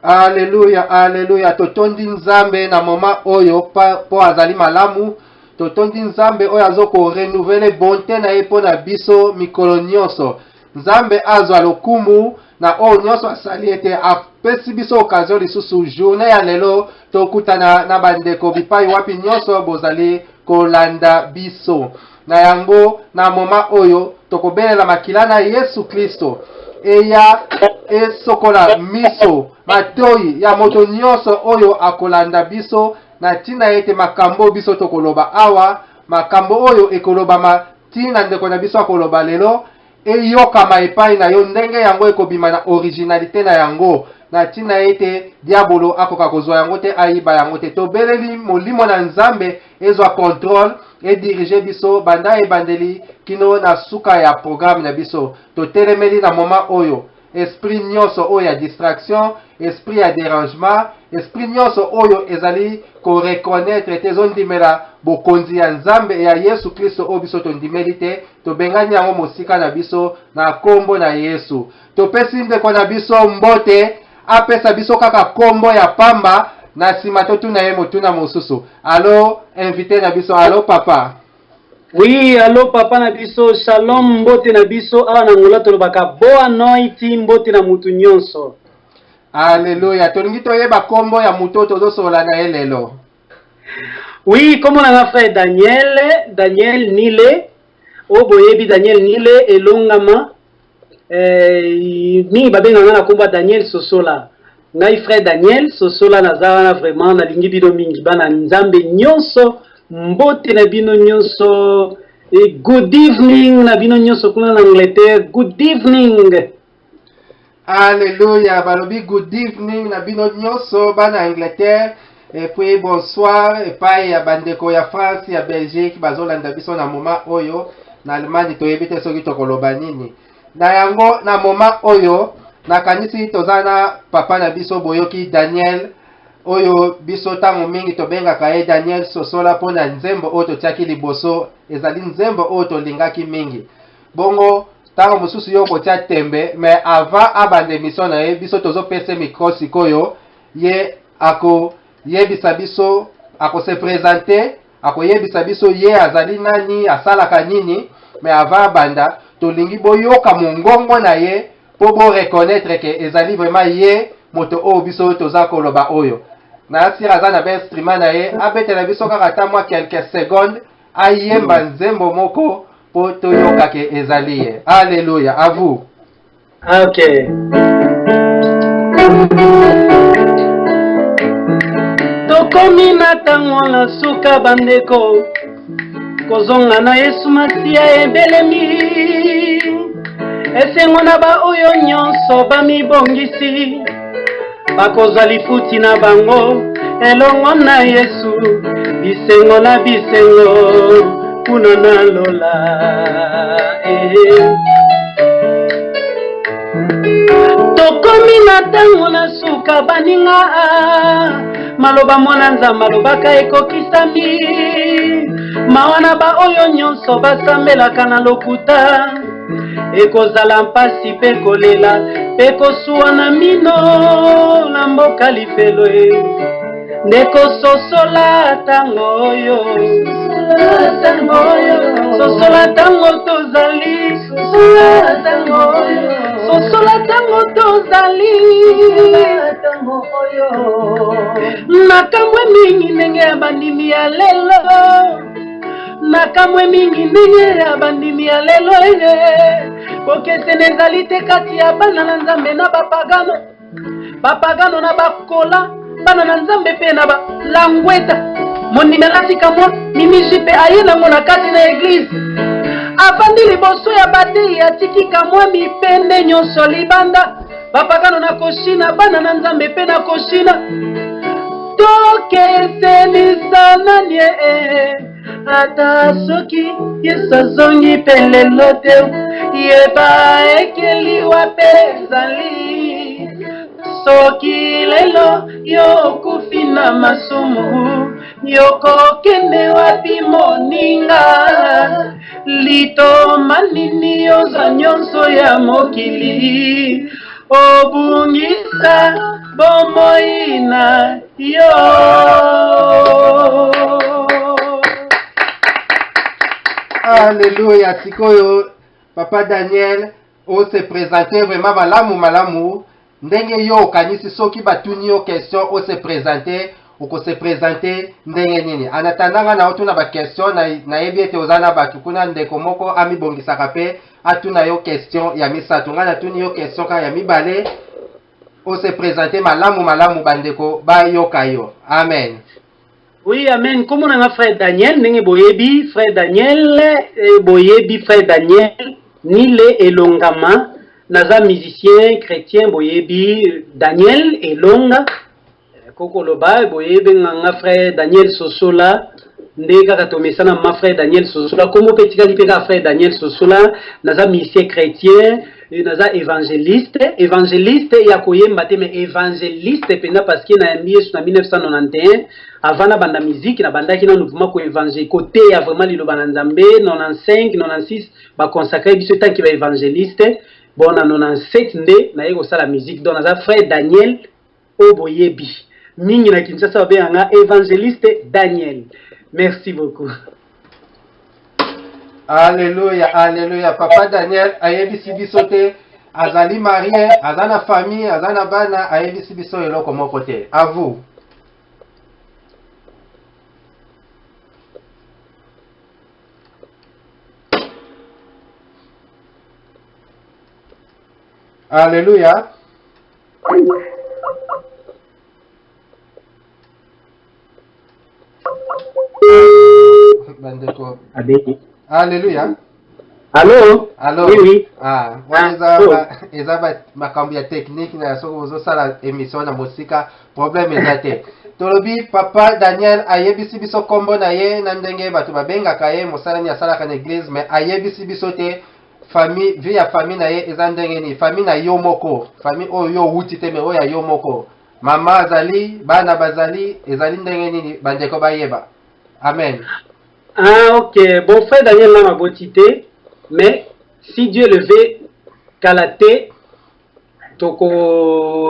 Alléluia, alléluia. Totondi nzambe na moma oyo po azali malamu. Totondi nzambe oyo azoko renouveler bonté na ye po na biso mikolo nyonso. Nzambe azwa lokumu na oyo nyonso asali ete apesi biso occasion lisusu journée ya lelo tokutana na bandeko bipai wapi nyonso bozali kolanda biso. Na yango na moma oyo tokobelela makila na Yesu Kristo eya esokola miso matoi ya moto nyonso oyo akolanda biso na tina ete makambo biso tokoloba awa makambo oyo ekoloba tina ndeko na biso akoloba lelo eyokama epai na yo ndenge yango ekobima na originalité na yango na tina ete diabolo akoka kozwa yango te ayiba yango te tobeleli molimo na nzambe ezwa contrôle et diriger biso banda ebandeli kino na suka ya programme na biso totelemeli na moment oyo esprit nyonso oyo ya distraction esprit ya dérangement esprit nyonso oyo ezali ko reconnaître te zondimela bokonzi ya nzambe ya Yesu Kristo oyo biso tondimeli te tobengani yango mosika na biso na kombo na Yesu topesi ndeko na biso mbote apesa biso kaka kombo ya pamba na sima totuna ye motuna mosusu. Allo invité na biso, allo papa. Oui, allo papa na biso, shalom mbote na biso, awa na ngola tolobaka boa noiti mbote na mutu nyonso. Alléluia. Tolingi toyeba kombo ya muto tozosola na ye lelo. Oui, comme on a fait Daniel Nile, oboyebi Daniel Nile elongama ni babenga na komba Daniel Sosola. Ngai frère Daniel Sosola nazana vraiment na lingi bino mingi bana nzambe nyonso mbote na bino nyonso et good evening na bino nyonso kuna na Angleterre good evening. Alléluia, balobi good evening na bino nyonso bana Angleterre et puis bonsoir et puis ya bandeko ya France ya Belgique bazolanda biso na moment oyo na Allemagne toyebite soki tokoloba nini. Na yango na moment oyo nakanisi tozana papa na biso boyoki Daniel oyo biso tango mingi tobengaka ye Daniel Sosola pona nzembo oyo totiaki liboso ezali nzembo oyo tolingaki mingi bongo tango mosusu yo kotia tembe mais avant abande émission na ye biso tozopesa micro sikoyo ye ako yebisa biso ako se présenter ako yebisa biso ye azali nani asalaka nini mais avant abanda tolingi boyoka mongongo na ye po bo reconnaître que ezali vraiment ye moto oyo biso toza koloba oyo na sira za na ba instrument na ye abetela biso kaka ta mwa quelques secondes ayemba nzembo moko po toyoka ke ezali ye. Alléluia, à vous. OK. Tokomi na tango na suka bandeko kozonga na Yesu Masia ebelemi esengo na ba oyo nyonso bamibongisi bakozwa lifuti na bango elongo na Yesu bisengo na bisengo kuna na lola tokomi na tango na suka baninga maloba mwana nzambe alobaka ekokisami mawana ba oyo nyonso basambelaka na lokuta ekozala mpasi pe kolela pe kosuwa na mino na mboka lifelo ndeko sosola tango oyo sosola tango tozali sosola tango tozali nakamwe mingi ndenge ya bandimi ya lelo nakamwe mingi ndenge ya bandimi ya lelo bokesene ezali te kati ya bana na nzambe na bapagano na bakola bana na nzambe pe na balangweta mondimi alatika mwa mimisi pe aye nango na kati na eglise afandi liboso ya batei atikika mwa mipende nyonso libanda bapagano na koshina bana na nzambe pe na koshina tokesenisana nie ata soki Yesu azongi pe lelo te yeba ekeliwa pe ezali soki lelo yokufi na masumu yokokende wapi moninga litoma nini oza nyonso ya mokili obungisa bomoi na yo. Alléluia. Sikoyo, Papa Daniel, on se présenté vraiment malamu. Ndenge yo kanisi soki batuni yo question, on se présenté, ou ko se présenté ndenge nini. Anatandanga na otuna ba question na yebi ete ozana batu kuna ndeko moko ami bongisaka pe atuna yo question ya misatu nga natuni yo question ka ya mibale. On se présenté malamu bandeko ba yoka yo. Amen. Oui, amen. Comme on a frère Daniel, nenge boyebi, frère Daniel, boyebi, frère Daniel, Nile Elongama, naza musicien chrétien, boyebi, Daniel Elonga, Koko Loba, boyebi, nga frère Daniel Sosola, ndeka katomesana ma frère Daniel Sosola, comme petit kalipeka frère Daniel Sosola, naza musicien chrétien, naza évangéliste ya koyemba te mais évangéliste pena parce que na yesu na 1991 avant na banda musique na bandaki na mouvement ko évangile côté ya vraiment liloba na nzambe 95 96 ba consacrer biso tant que ba évangéliste bon na 97 nde na yeko sala musique donc naza frère Daniel Oboyebi mingi na Kinshasa ba nga évangéliste Daniel. Merci beaucoup. Alléluia, alléluia. Papa Daniel, ayebisi biso te, azali marié, azana famille, azana bana, ayebisi biso eloko moko te. À vous. Alléluia. Bandeko. Alléluia. Allô? Allô? Oui. Ah, eza makambo ya technique na soko ozosala émission na mosika problème ezate. Tolobi Papa Daniel ayebisi biso kombo na ye na ndenge bato babengaka ye mosalani asalaka na église mais ayebisi biso te famille vie ya famille na ye eza ndenge ni famille na yo moko famille oyo yo wuti te mais oyo ya yo moko mama azali bana bazali ezali ndenge nini bandeko bayeba. Amen. Ah, ok. Bon, frère Daniel n'a pas cité, mais si Dieu le veut, Kalaté, donc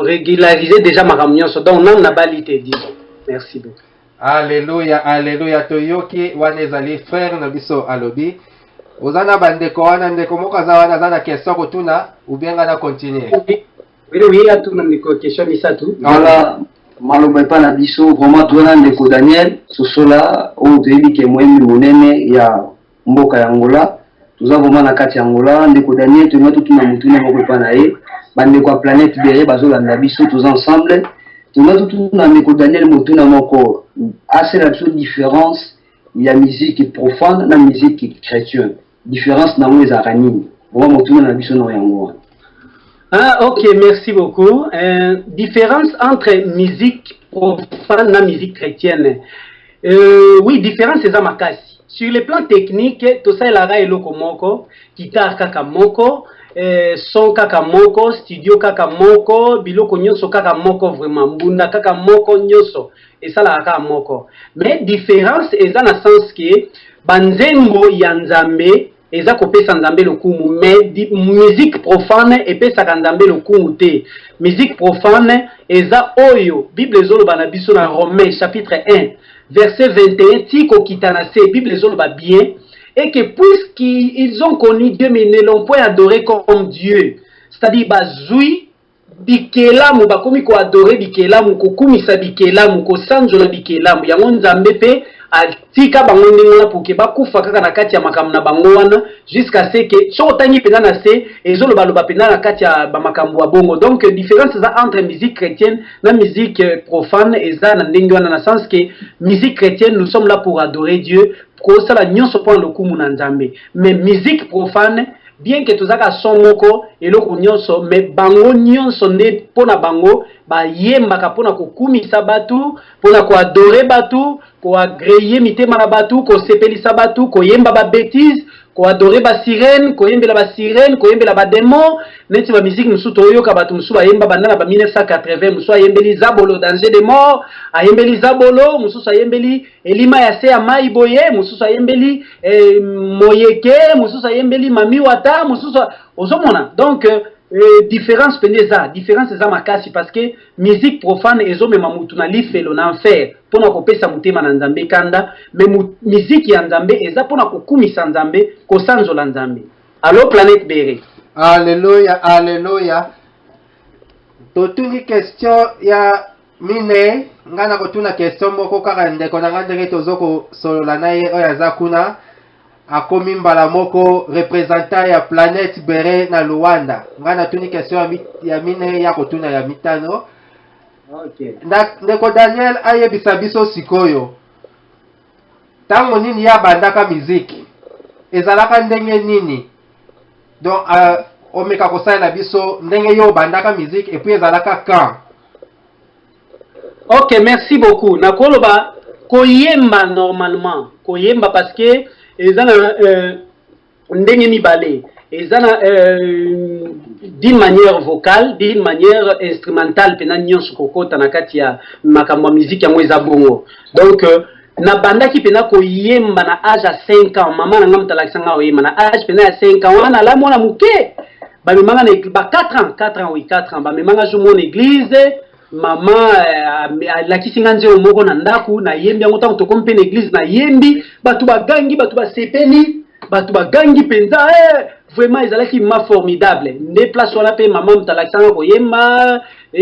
régulariser déjà ma réunion. Donc, on a balité, disons. Merci beaucoup. Alléluia, alléluia. Toyoki, wanezali, frère Nabiso Alobi. Ozana bandeko wana ndeko moko azawana zana question kotuna, ou bien gana continuer. Oui, il y a tout le question, mais ça tout. Voilà. Maloba pa na biso vraiment tona ndeko Daniel Sosola o toyebi ke moyembi monene ya mboka ya Angola tuza vraiment na kati ya Angola ndeko Daniel tona tutuna mutuna moko pa na ye bandeko ya planète bere bazolanda biso tous ensemble tona tutuna ndeko Daniel mutuna moko assez la différence ya musique profane na musique chrétienne différence na mo ezaka nini vraiment mutuna na biso na yango. Ah, ok, merci beaucoup. Différence entre musique profane et musique chrétienne. Oui, différence c'est makasi. Sur le plan technique, tout ça, il y a eloko moko, guitare kaka moko, son kaka moko, studio kaka moko, biloko nyonso kaka moko vraiment, mbunda kaka moko nyonso, et ça la kaka moko. Mais différence est dans le sens que banzengo yanzambe eza kopesa nzambe lokumu mais musique profane epesaka nzambe lokumu te. Musique profane eza oyo Bible ezoloba na biso na Romains chapitre 1 verset 21 tiko kitana se Bible ezoloba bien et que puisqu'ils ont connu Dieu mais ne l'ont point adoré comme Dieu, c'est-à-dire bazui bikelamu bakomi ko adorer bikelamu ko kumisa bikelamu ko sanjola bikelamu yango nzambe pe atika bango ndengona pour que bakufa kaka na kati ya makambo na bango wana jusqu'à ce que so tangi pena na se ezoloba loba pena na kati ya ba makambo ya bongo. Donc différence ça entre musique chrétienne na musique profane eza na ndenge wana na sens que musique chrétienne nous sommes là pour adorer Dieu pour ça la nyonso pour le kumu na nzambe mais musique profane bien que tozaka son moko eloko nyonso mais bango nyonso nde pona bango ba yembaka pona kokumisa batu pona ko adorer batu ko agréer mitema na batu ko sepelisa batu ko yemba ba bêtise ko adorer ba sirène ko yembela ba sirène ko yembela ba démon neti ba musique musu toyoka batu musu ba yemba bandana ba 1980 musu ayembeli zabolo danger de mort ayembeli zabolo musu ayembeli elima ya se ya mai boye musu ayembeli moyeke musu ayembeli mami wata musu ozomona. Donc différence peneza différence eza makasi parce que musique profane ezomema mutu na lifelo na enfer mpona kopesa motema na nzambe kanda mais musique ya nzambe eza mpona kokumisa nzambe kosanzola nzambe. Allo Planète Béré. Alléluia, alléluia. Totuni question ya mine ngana kotuna question moko kaka ndeko na ngandenge tozoko solola na ye oyo aza kuna akomi mbala moko représentant ya Planète Béré na Luanda. Ngana tuni question ya mine ya kotuna ya mitano. Okay. Ndeko Daniel ayebisa biso sikoyo tango nini ya bandaka miziki ezalaka ndenge nini donc omeka kosalela biso ndenge yo bandaka miziki et puis ezalaka quand. Ok, merci beaucoup. Nakoloba koyemba normalement koyemba parce que ezana ndenge mibale ezana d'une manière vocale, d'une manière instrumentale pena nyonso kokota na kati ya makambo musique ya mweza bongo. Donc na bandaki pena koyemba na âge à 5 ans, maman na ngamta lakisanga oyemba na âge pena ya 5 ans wana la mona muke. Ba memanga na ba 4 ans oui 4 ans ba memanga jo mon église maman la kisinga nzeo moko na ndaku na yembi yango tango tokompe na église na yembi batu bagangi batu basepeli batu bagangi penza vraiment ezalaki ma formidable nde place wana pe maman mutalakisanga koyemba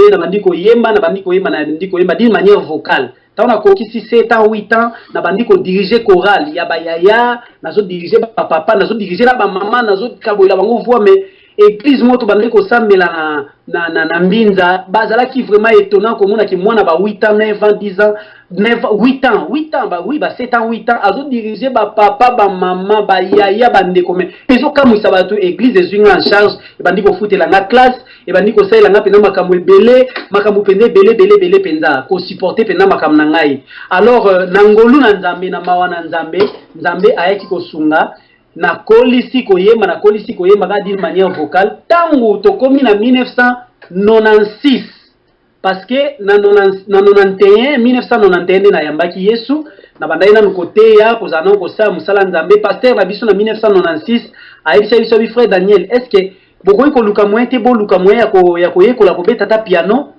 na bandi koyemba na bandi koyemba na bandi koyemba d'une manière vocale tant na kokisi 7 ans 8 ans na bandi ko diriger chorale ya bayaya nazo diriger ba papa nazo diriger na ba maman nazo kaboila bango voix mais église moto bandi ko sambela na mbinza bazalaki vraiment étonnant komona ki mwana ba 8 ans 9 ans 10 ans 8 ans ba oui ba 7 ans 8 ans azo diriger ba papa ba maman ba yaya bande comme ezo kamwisa bato église ezwinga en charge e bandi ko futela na classe e bandi ko salela nga pena makambo ebele makambo pende belé penza ko supporter pena makambo na ngai alors nangolu na nzambe na mawa na nzambe ayaki ko sunga na kolisi koyemba ka d'une manière vocale tango tokomi na 1996 parce que na 1991 na yambaki Yesu na bandai na côté ya kozana ko sa musala nzambe pasteur na biso na 1996 ayebisa biso bi frère Daniel est-ce que bokoyi ko luka moyen te bo luka moyen ya koyekola kobeta ta piano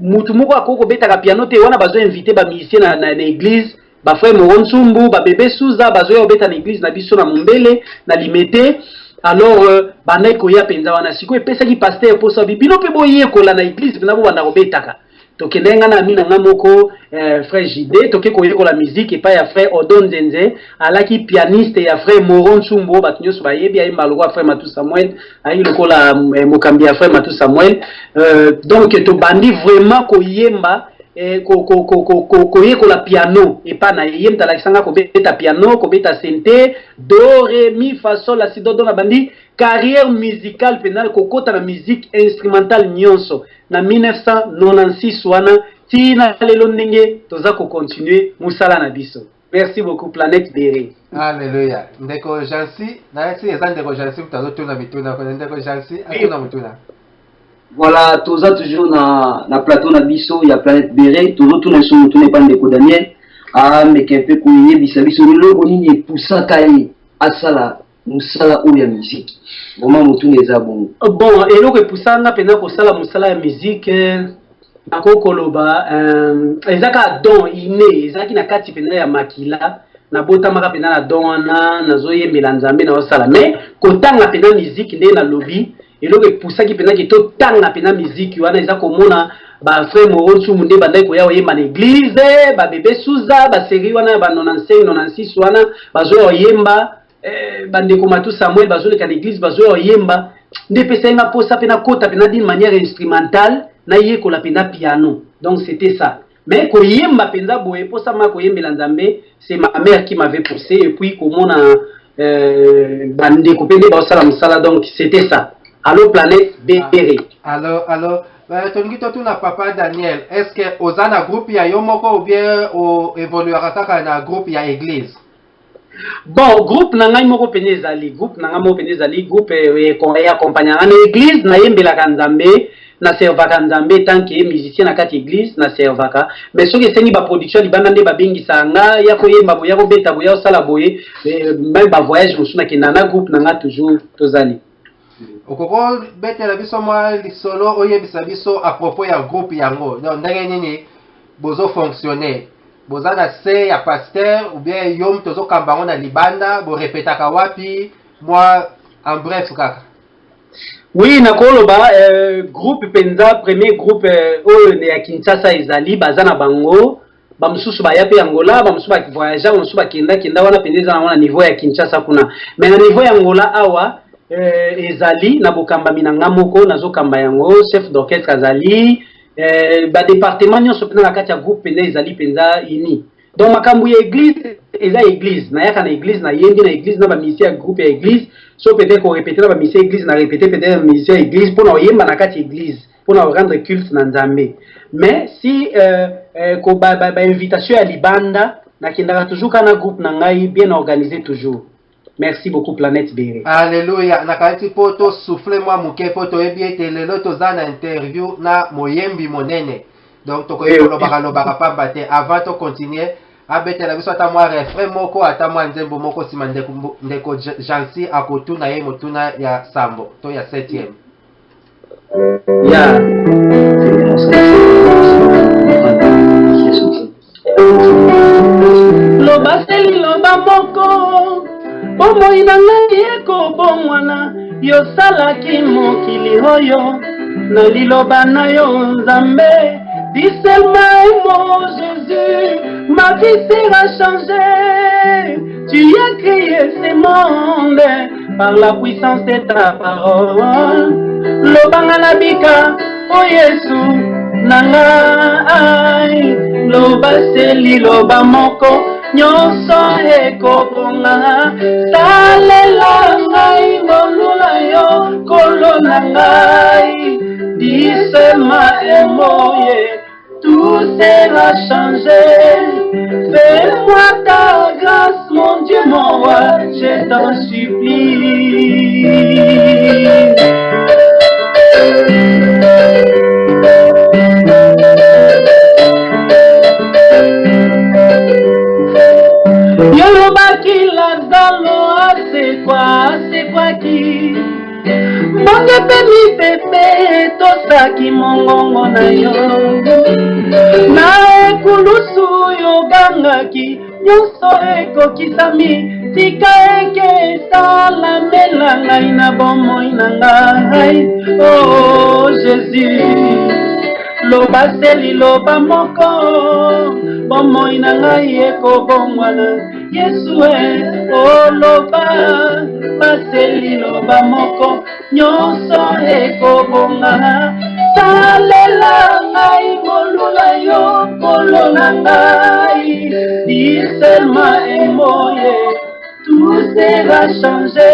mutu moko akoko beta ka piano te wana bazo inviter ba musicien na église ba frère Moronsumbu ba bébé Souza bazo ya obeta na église na biso na Mombele na Limete alors bandai ko ya penza wana siko epesa ki pasteur pour ça bino pe boye ko la na église na bo banda ko betaka tokendenga na mina ngamoko frère Jide toke ko yekola musique et pas ya frère Odon Zenze alaki pianiste ya frère Moronsumbu batunyoso ba yebi ayimba lokwa frère Matou Samuel ayi lokola mokambi ya frère Matou Samuel donc to bandi vraiment ko yemba koyekola piano et pas na yem talakisanga ko beta piano ko beta synthé do ré mi fa sol la si do na bandi carrière musicale penal ko kota na musique instrumentale nyonso na 1996 wana tina lelo ndenge toza ko continuer musala na biso. Merci beaucoup Planète Béré. Alléluia. Ndeko Jansi na esi eza ndeko Jansi mutazo tuna mituna ko ndeko Jansi atuna mutuna. Voilà, toza toujours na plateau na biso ya Planète Béré, toujours tout na so tout n'est pas ndeko Daniel. Mais qu'un peu koyé bisabiso lelo nini pusaka yi asala musala ou ya musique. Vraiment mutu neza bongo. Bon, eloko pusanga pena ko sala musala ya musique akokoloba ezaka don inné, ezaki na kati pena ya makila. Na bota maka pena na don wana nazoyembela nzambe na osala mais kotanga pena musique nde na lobby eloko pusaki pena ki to tanga pena musique wana eza komona ba frère Moronsumbu nde bandai ko ya oyemba na église ba bébé Souza ba série wana ba 95 96 wana bazo oyemba bandeko Matou Samuel bazo leka na église bazo oyemba nde pesa nga posa pena kota pena d'une manière instrumentale na yekola pena piano donc c'était ça mais koyemba penza boye posa ma koyembela nzambe c'est ma mère qui m'avait poussé et puis komona bandeko pende ba osala musala donc c'était ça. Allo Planète Béré. Alors, tongi totuna papa Daniel, est-ce que ozana groupe ya yomoko ou bien o évoluera kaka na groupe ya église? Bon, groupe nanga moko penezali, groupe ya accompagnant na église na yembela kanzambe na servaka nzambe tant que musicien na kati église na servaka mais soki esengi ba production libanda nde babengisa nga ya koyemba boya ko beta boya osala boye même ba voyage musuna kenda na groupe nanga toujours tozali. okoko betela biso mwa lisolo oyebisa biso à propos ya groupe yango donc ndenge nini bozo fonctionner boza na se ya pasteur ou bien yom tozo kambango na libanda bo répétaka wapi moi en bref kaka. Oui, nakoloba groupe penza premier groupe oyo ne ya Kinshasa ezali bazana bango bamususu ba yape Angola bamususu ba voyager bamususu ba kenda wana pendeza na niveau ya Kinshasa kuna mais na niveau ya Angola awa ezali na bokamba minanga moko nazokamba yango chef d'orchestre azali ba département nyonso pena na kati ya groupe penza ezali penza ini donc makambu ya église eza église na yaka na église na yendi na église na ba misi ya groupe ya église so peut-être qu'on répéter ba misi ya église na répéter peut-être ba misi ya église pour na yemba na kati église pour na rendre culte na Nzambe mais si ko ba invitation ya libanda na kindaka toujours kana groupe na ngai bien organisé toujours. Merci beaucoup Planète Béré. Alléluia. Nakati poto souffle moi muke poto ebiete lelo toza na interview na moyembi monene. Donc toko yolo baka pamba te avant to continuer abetela biso ata mwa refrain moko ata mwa nzembo moko sima ndeko Jansi akotuna ye motuna ya sambo to ya 7e. Yeah. Loba seli loba moko bomo inangai eko bomwana yosalaki mokili oyo na liloba na yo Nzambe dis-moi mon Jésus ma vie sera changée tu as créé ce monde par la puissance de ta parole lobanga nabika o Yesu nangai loba seli loba moko nyonso ekobonga salela ngai ngolula yo kolona ngai disema emoye tout sera changé fais-moi ta grâce mon Dieu mon roi je t'en supplie. Yolobaki Lazalo c'est quoi qui Monge pemi pepe tosaki mongongo na yo na ekulusu yogangaki nyonso ekokisami tika eke esalamela ngai na bomoi na ngai oh Jésus loba seli loba moko bomoi na ngai ekobongwana Yesu oh loba baseli loba moko nyonso ekobonga salela ngai ngolula yo kolona ngai disema emoye tout sera changé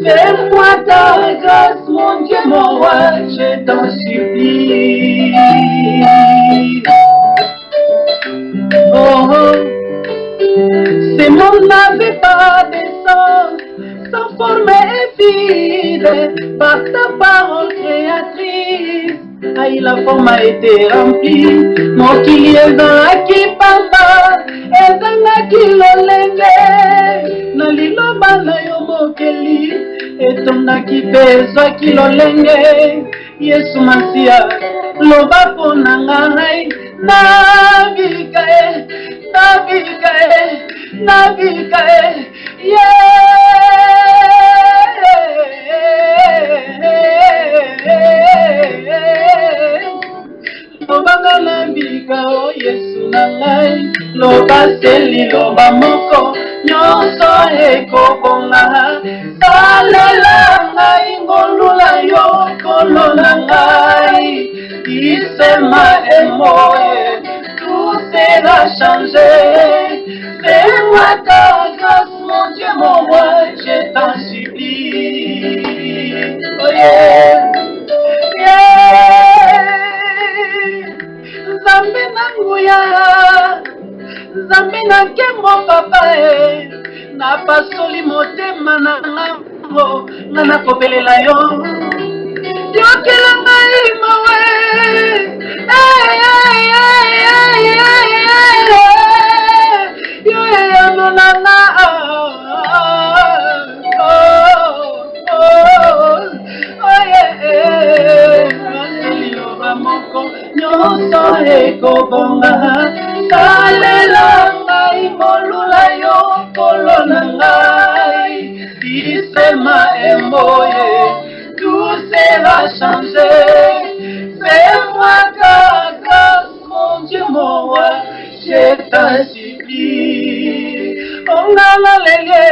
fais-moi ta grâce mon Dieu mon roi je t'en supplie. Oh, ce monde n'avait pas de sens, sans forme et vide, par ta parole créatrice. Aïe, la forme a été remplie, mon qui est dans la kipamba, et dans la kilolenge, na liloba na yo mokeli, et ton na kipezwa kilolenge, Yesu Masia, loba pona ngai, navikae, yeah. Loba navika o Yesu nangai, loba seli loba moko, nyonso ekobonga, salela ngai ngolula yo kolona ngai, isema emoye. Tout sera changé. Fais-moi ta grâce, mon Dieu, mon roi, je t'en supplie. Oh yeah, yeah. Zambe nanguya, Zambe na kembo papa na pasoli motema na ngambo, na kobelela yo. Yokela ngai mawe. nyonso ekobonga salela ngai molula yo kolo na ngai isema emoye tout sera changé fais-moi ta grâce mon Dieu mon roi je t'en supplie ongala lele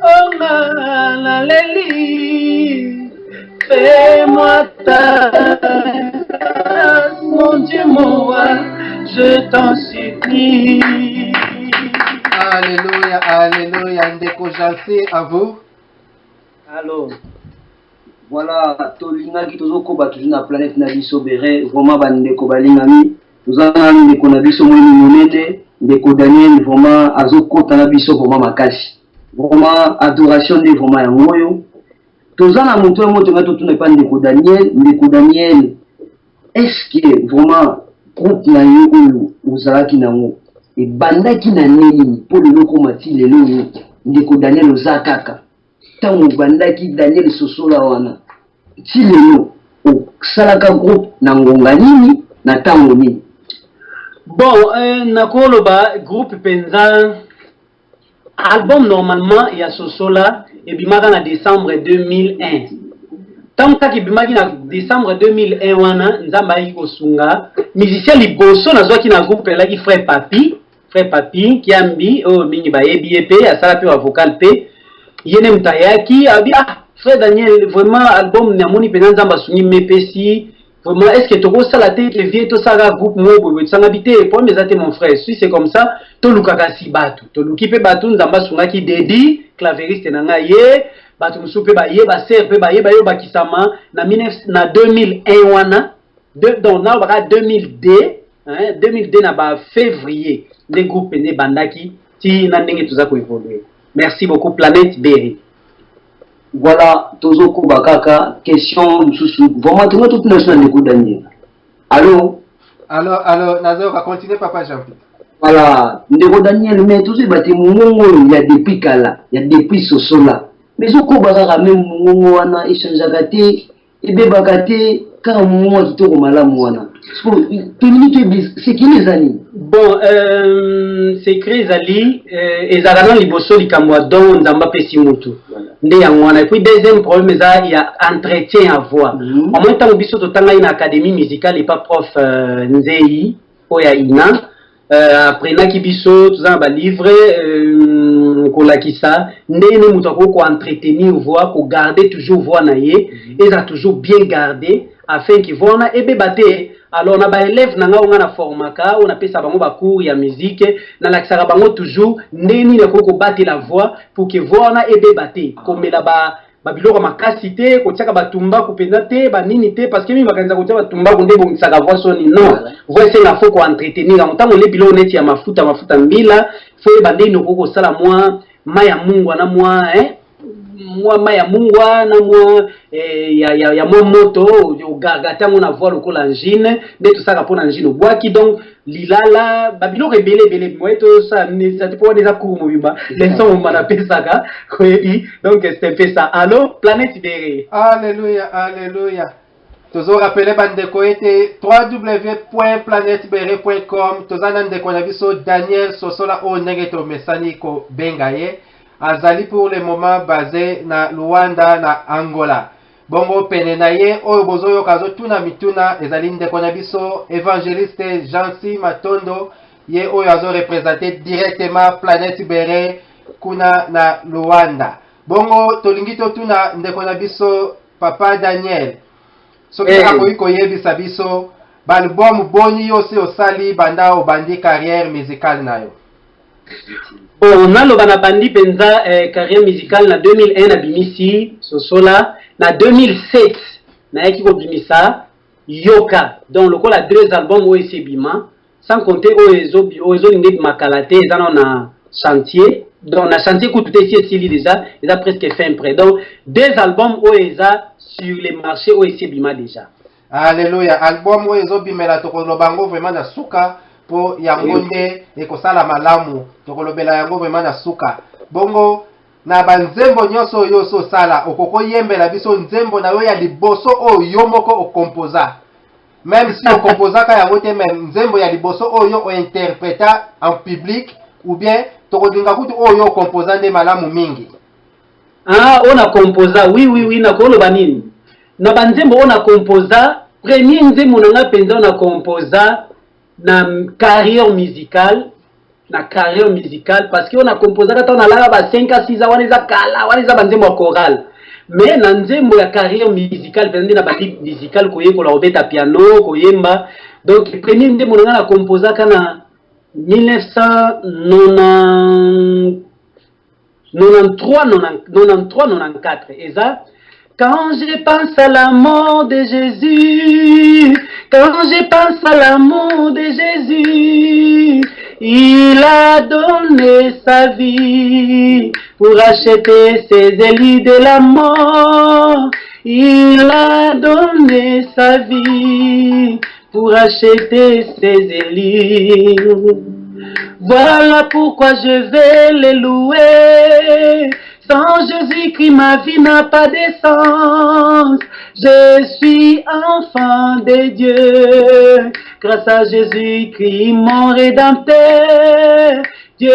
ongala leli fais-moi ta grâce mon Dieu mon roi je t'en supplie. Alléluia, alléluia. Ndeko Jansi, à vous. Alors, voilà, tolingaki tozokoba toujours na planète na biso bere, vraiment bandeko balingami, tozana ndeko na biso mweni monene, ndeko Daniel vraiment azokota na biso vraiment makasi. Vraiment adoration de vraiment ya moyo. Tozana moto ya moto ngato tuna pa ndeko Daniel, est-ce que vraiment groupe na yo oyo uzalaki nango e bandaki na nini po leloko mati lelo yo ndeko Daniel ozakaka tango bandaki Daniel Sosola wana ti lelo osalaka groupe na ngonga nini na tango nini? Bon, nakoloba groupe penza album normalement ya Sosola et bimaka na décembre 2001. Tant que bimaki na décembre 2001 wana nzamba yi kosunga musicien liboso nazwaki na groupe elaki frère Papi Kiambi o mingi ba yebi EP asala pe wa vocal pe yene mtayaki abi frère Daniel vraiment album na moni pe nzamba sungi mepesi vraiment est-ce que toko sala te que vie to sala groupe mobo tsanga bité pour mes até mon frère si c'est comme ça to lukaka si batu to lukipe batu nzamba sunga ki dedi clavieriste na nga ye batu musupe ba ye ba ser pe ba ye ba yo bakisama na 2001 wana donc na ba 2002 hein 2002 na ba février les groupes ne bandaki ti na ndenge tuza ko évoluer. Merci beaucoup Planète Berry. Voilà tozoko bakaka question susu vraiment tout national ndeko Daniel. Allô Nazo va continuer papa Jean-Pierre. Voilà ndeko Daniel mais tout ce bati mongo il y a depuis kala il y a depuis Sosola mais oko bakaka même mongo wana échangeaka te ebebaka te kaka mongo kitoko malamu wana c'est qui les amis? Bon c'est Chris Ali ezalaka na liboso likamwa don nzamba pesi mutu nde yango wana. Et puis deuxième problème il y a entretien à voix en même temps biso totanga une académie musicale et pas prof Nzei oya ina après naki biso tozana ba livre kolakisa ndene mutu ko entretenir voix ko garder toujours voix na ye eza toujours bien garder afin qu'ils vont na ebebate. Alors na ba élève nanga onga na formaka on appelle ça bango ba cours ya musique na lakisaka bango toujours ndeni na ko battre la voix pour que voix na ebebate comme la ba biloko makasi te ko tiaka batumba ko penza te ba nini te parce que mi bakanza ko tiaka batumba ko ndebo ngisaka voix soni non voix c'est la faut ko entretenir en tant les biloko neti ya mafuta mbila faut ba ndeni ko sala moi maya mungu na moi moi maya mungwa na moi ya moi moto yo gagatango na voix lokola angine nde to saka pona angine boaki donc lilala babilo rebele moi to ça ne ça te pour déjà cours mobimba les sons on pesaka koyebi donc c'est fait ça. Allô Planète Berry. Alléluia. Toujours rappeler bandeko ete www.planetberry.com tozana ndeko na biso Daniel Sosola o negeto mesani ko bengaye azali pour le moment basé na Luanda na Angola. Bongo pene na ye oyo bozoyo kazo tuna mituna ezali ndeko na biso évangéliste Jansi Matondo ye oyo azo représenter directement Planète Berry kuna na Luanda. Bongo tolingi to tuna ndeko na biso papa Daniel soki akoyi koyebisa biso balbum boni yo se osali banda obandi carrière musicale na yo. Bon, naloba na bandi penza carrière musicale na 2001 na bimisi Sosola na 2007 na yaki ko bimisa Yoka donc lokola 2 albums OEC bima sans compter oezo lingi makalate ezana na chantier donc na chantier ko tout ici sili déjà presque fin prêt donc 2 albums OESA sur les marchés OEC bima déjà. Alléluia. Album oezo bimela to ko lobango vraiment na suka po yango nde ekosala malamu tokolobela yango vraiment na suka bongo na banzembo nyonso yo so sala okoko yembela biso nzembo na yo ya liboso o yo moko okompoza même si on composaka yango te même nzembo ya liboso oyo o interpréta en public ou bien tokodinga kutu oyo composa nde malamu mingi. Ah, on a composa, oui, na koloba nini. Na banzembo on a composa, premier nzembo na penza on a composa na carrière musicale, parce qu'on a composé quand on a là 5 à 6 ans, on les a kala, on les a banzembo choral. Mais na nzembo ya carrière musicale, pendant na bati musicale koye ko la obeta piano, koyemba. Donc le premier nzembo na composé quand na 1993-94 et ça quand je pense à l'amour de Jésus, quand je pense à l'amour de Jésus, il a donné sa vie pour acheter ses élus de la mort. Il a donné sa vie pour acheter ses élus. Voilà pourquoi je vais les louer. Sans Jésus-Christ, ma vie n'a pas de sens. Je suis enfant de Dieu. Grâce à Jésus-Christ, mon Rédempteur, Dieu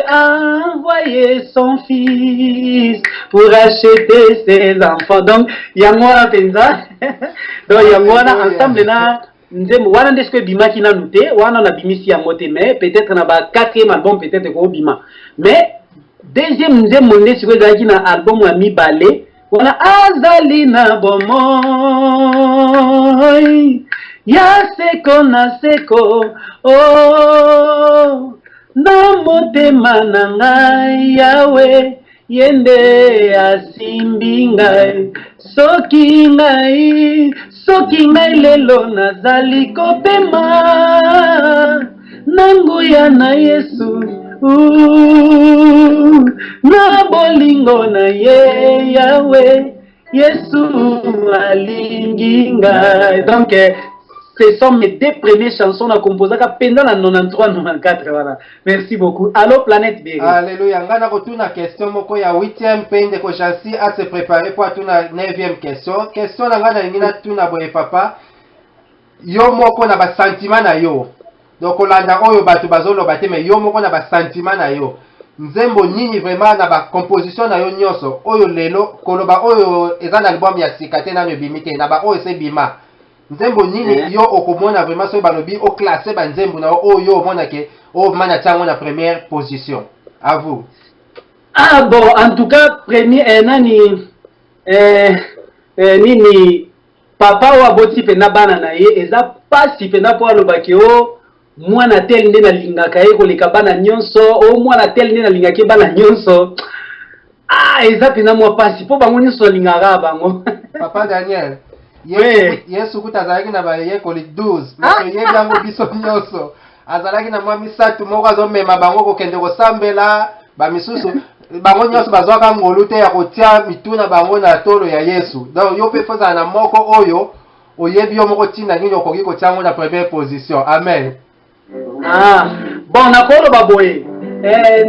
a envoyé son Fils pour acheter ses enfants. Donc, Yamwana Penza. Donc, Yamwana ensemble là. Nzembo wana ndesko bima ki na nute wana na bimisi ya mote mais peut-être na ba 4e album peut-être ko bima mais deuxième nzembo ndesiko ezalaki na album ya mibale wana azali na bomoi ya seko na seko oh na motema na ngai yawe yende asimbi ngai soki ngai lelo nazali kopema na nguya na Yesu na bolingo na ye yawe Yesu alingi ngai. Donc ce sont mes 2 premières chansons à composer pendant la 93-94. Voilà. Merci beaucoup. Allô Planète Berry. Alléluia. Ngana kotuna question moko ya 8e pende ko Jansi à se préparer pour tuna 9e question. Question na ngana ngina tuna boye papa. Yo moko na ba sentiment na yo. Donc olanda oyo batu bazolo bate mais yo moko na ba sentiment na yo. Nzembo nini vraiment na ba composition na yo nyoso. Oyo lelo koloba oyo eza na album ya sikate na bimite na ba oyo se bima. Nzembo nini yo okomona vraiment so balobi o classer ba nzembo na oyo omona ke o mana tango na première position. À vous. Ah bon, en tout cas premier nani nini papa wa boti pena bana na ye eza pasi pena po alobaki o mwana tel nde na lingaka ye koleka bana nyonso o mwana tel nde na lingaki bana nyonso. Ah eza pena mwa pasi po bango nyonso lingaka bango. Papa Daniel Yesu kutazalaki na baye koli 12 mais ye bango biso nyonso azalaki na mwa misatu moko azomema bango kokende kosambela ba misusu bango nyonso bazwaka ngolu te ya kotia mituna bango na tolo ya Yesu. Donc yo pe foza na moko oyo oyebi yo moko tina nini okoki kotia ngo na première position. Amen. Ah bon nakolo baboye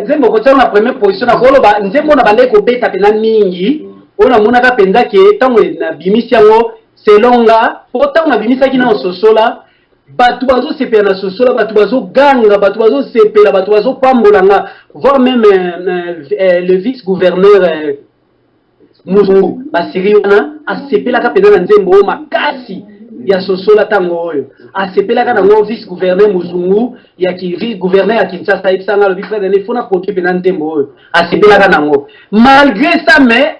nzembo kotia na première position nakolo ba nzembo na bande ko beta pena mingi ona mona ka penza ke tango na bimisi yango selonga pourtant na bimisa ki na sosola batu bazo sepela na sosola batu bazo ganga batu bazo sepela batu bazo pambolanga voire même le vice-gouverneur Muzungu basiri wana asepela ka pena na nzembo makasi ya sosola tango oyo asepela ka na ngo vice-gouverneur Muzungu ya ki gouverneur ya Kinshasa ipsanga le vice de fona produit pena nzembo oyo asepela ka nango malgré ça mais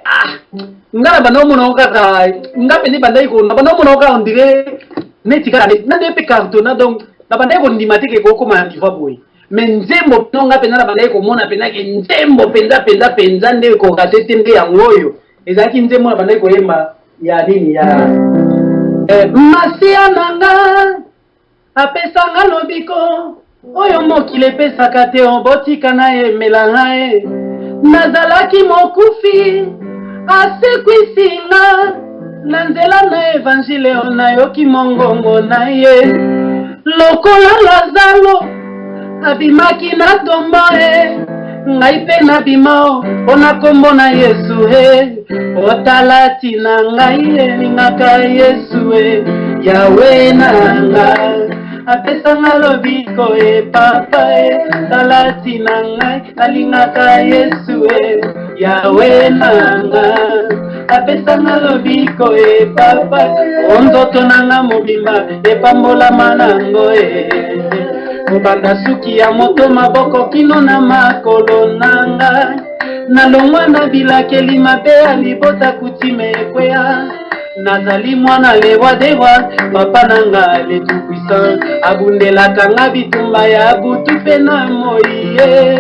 ngala banomo na okaka ngape ni bandai ko na banomo na okaka on dirait netika na depe cartona donc na bandai ko ndimatike ko koma ndiva boy mais nzembo nonga pena na bandai ko mona pena ke nzembo penza nde ko katete nde ya ngoyo ezaki nzembo na bandai ko yemba ya nini ya masia nanga apesanga lobiko oyo mokile pesaka te obotika na emela ngae nazalaki mokufi asekwisinga na nzela na evangile nayoki mongongo na ye lokola Lazaro abimaki na tomba ngai pe nabima mpona kombo na Yesu otalati na ngai elingaka Yesu Yawe nanga apesanga lobiko papa talati na ngai alingaka Yesu Yawe nanga apesanga lobiko papa ondoto nanga mobimba epambolama nango Mubanda suki ya moto maboko kino na makolo nanga Nalongwa na bilakeli mabe alibota kutime kwea Nazali mwana lewa dewa papa nanga le tout puissant Abundelaka nga bitumba ya butu pe na moye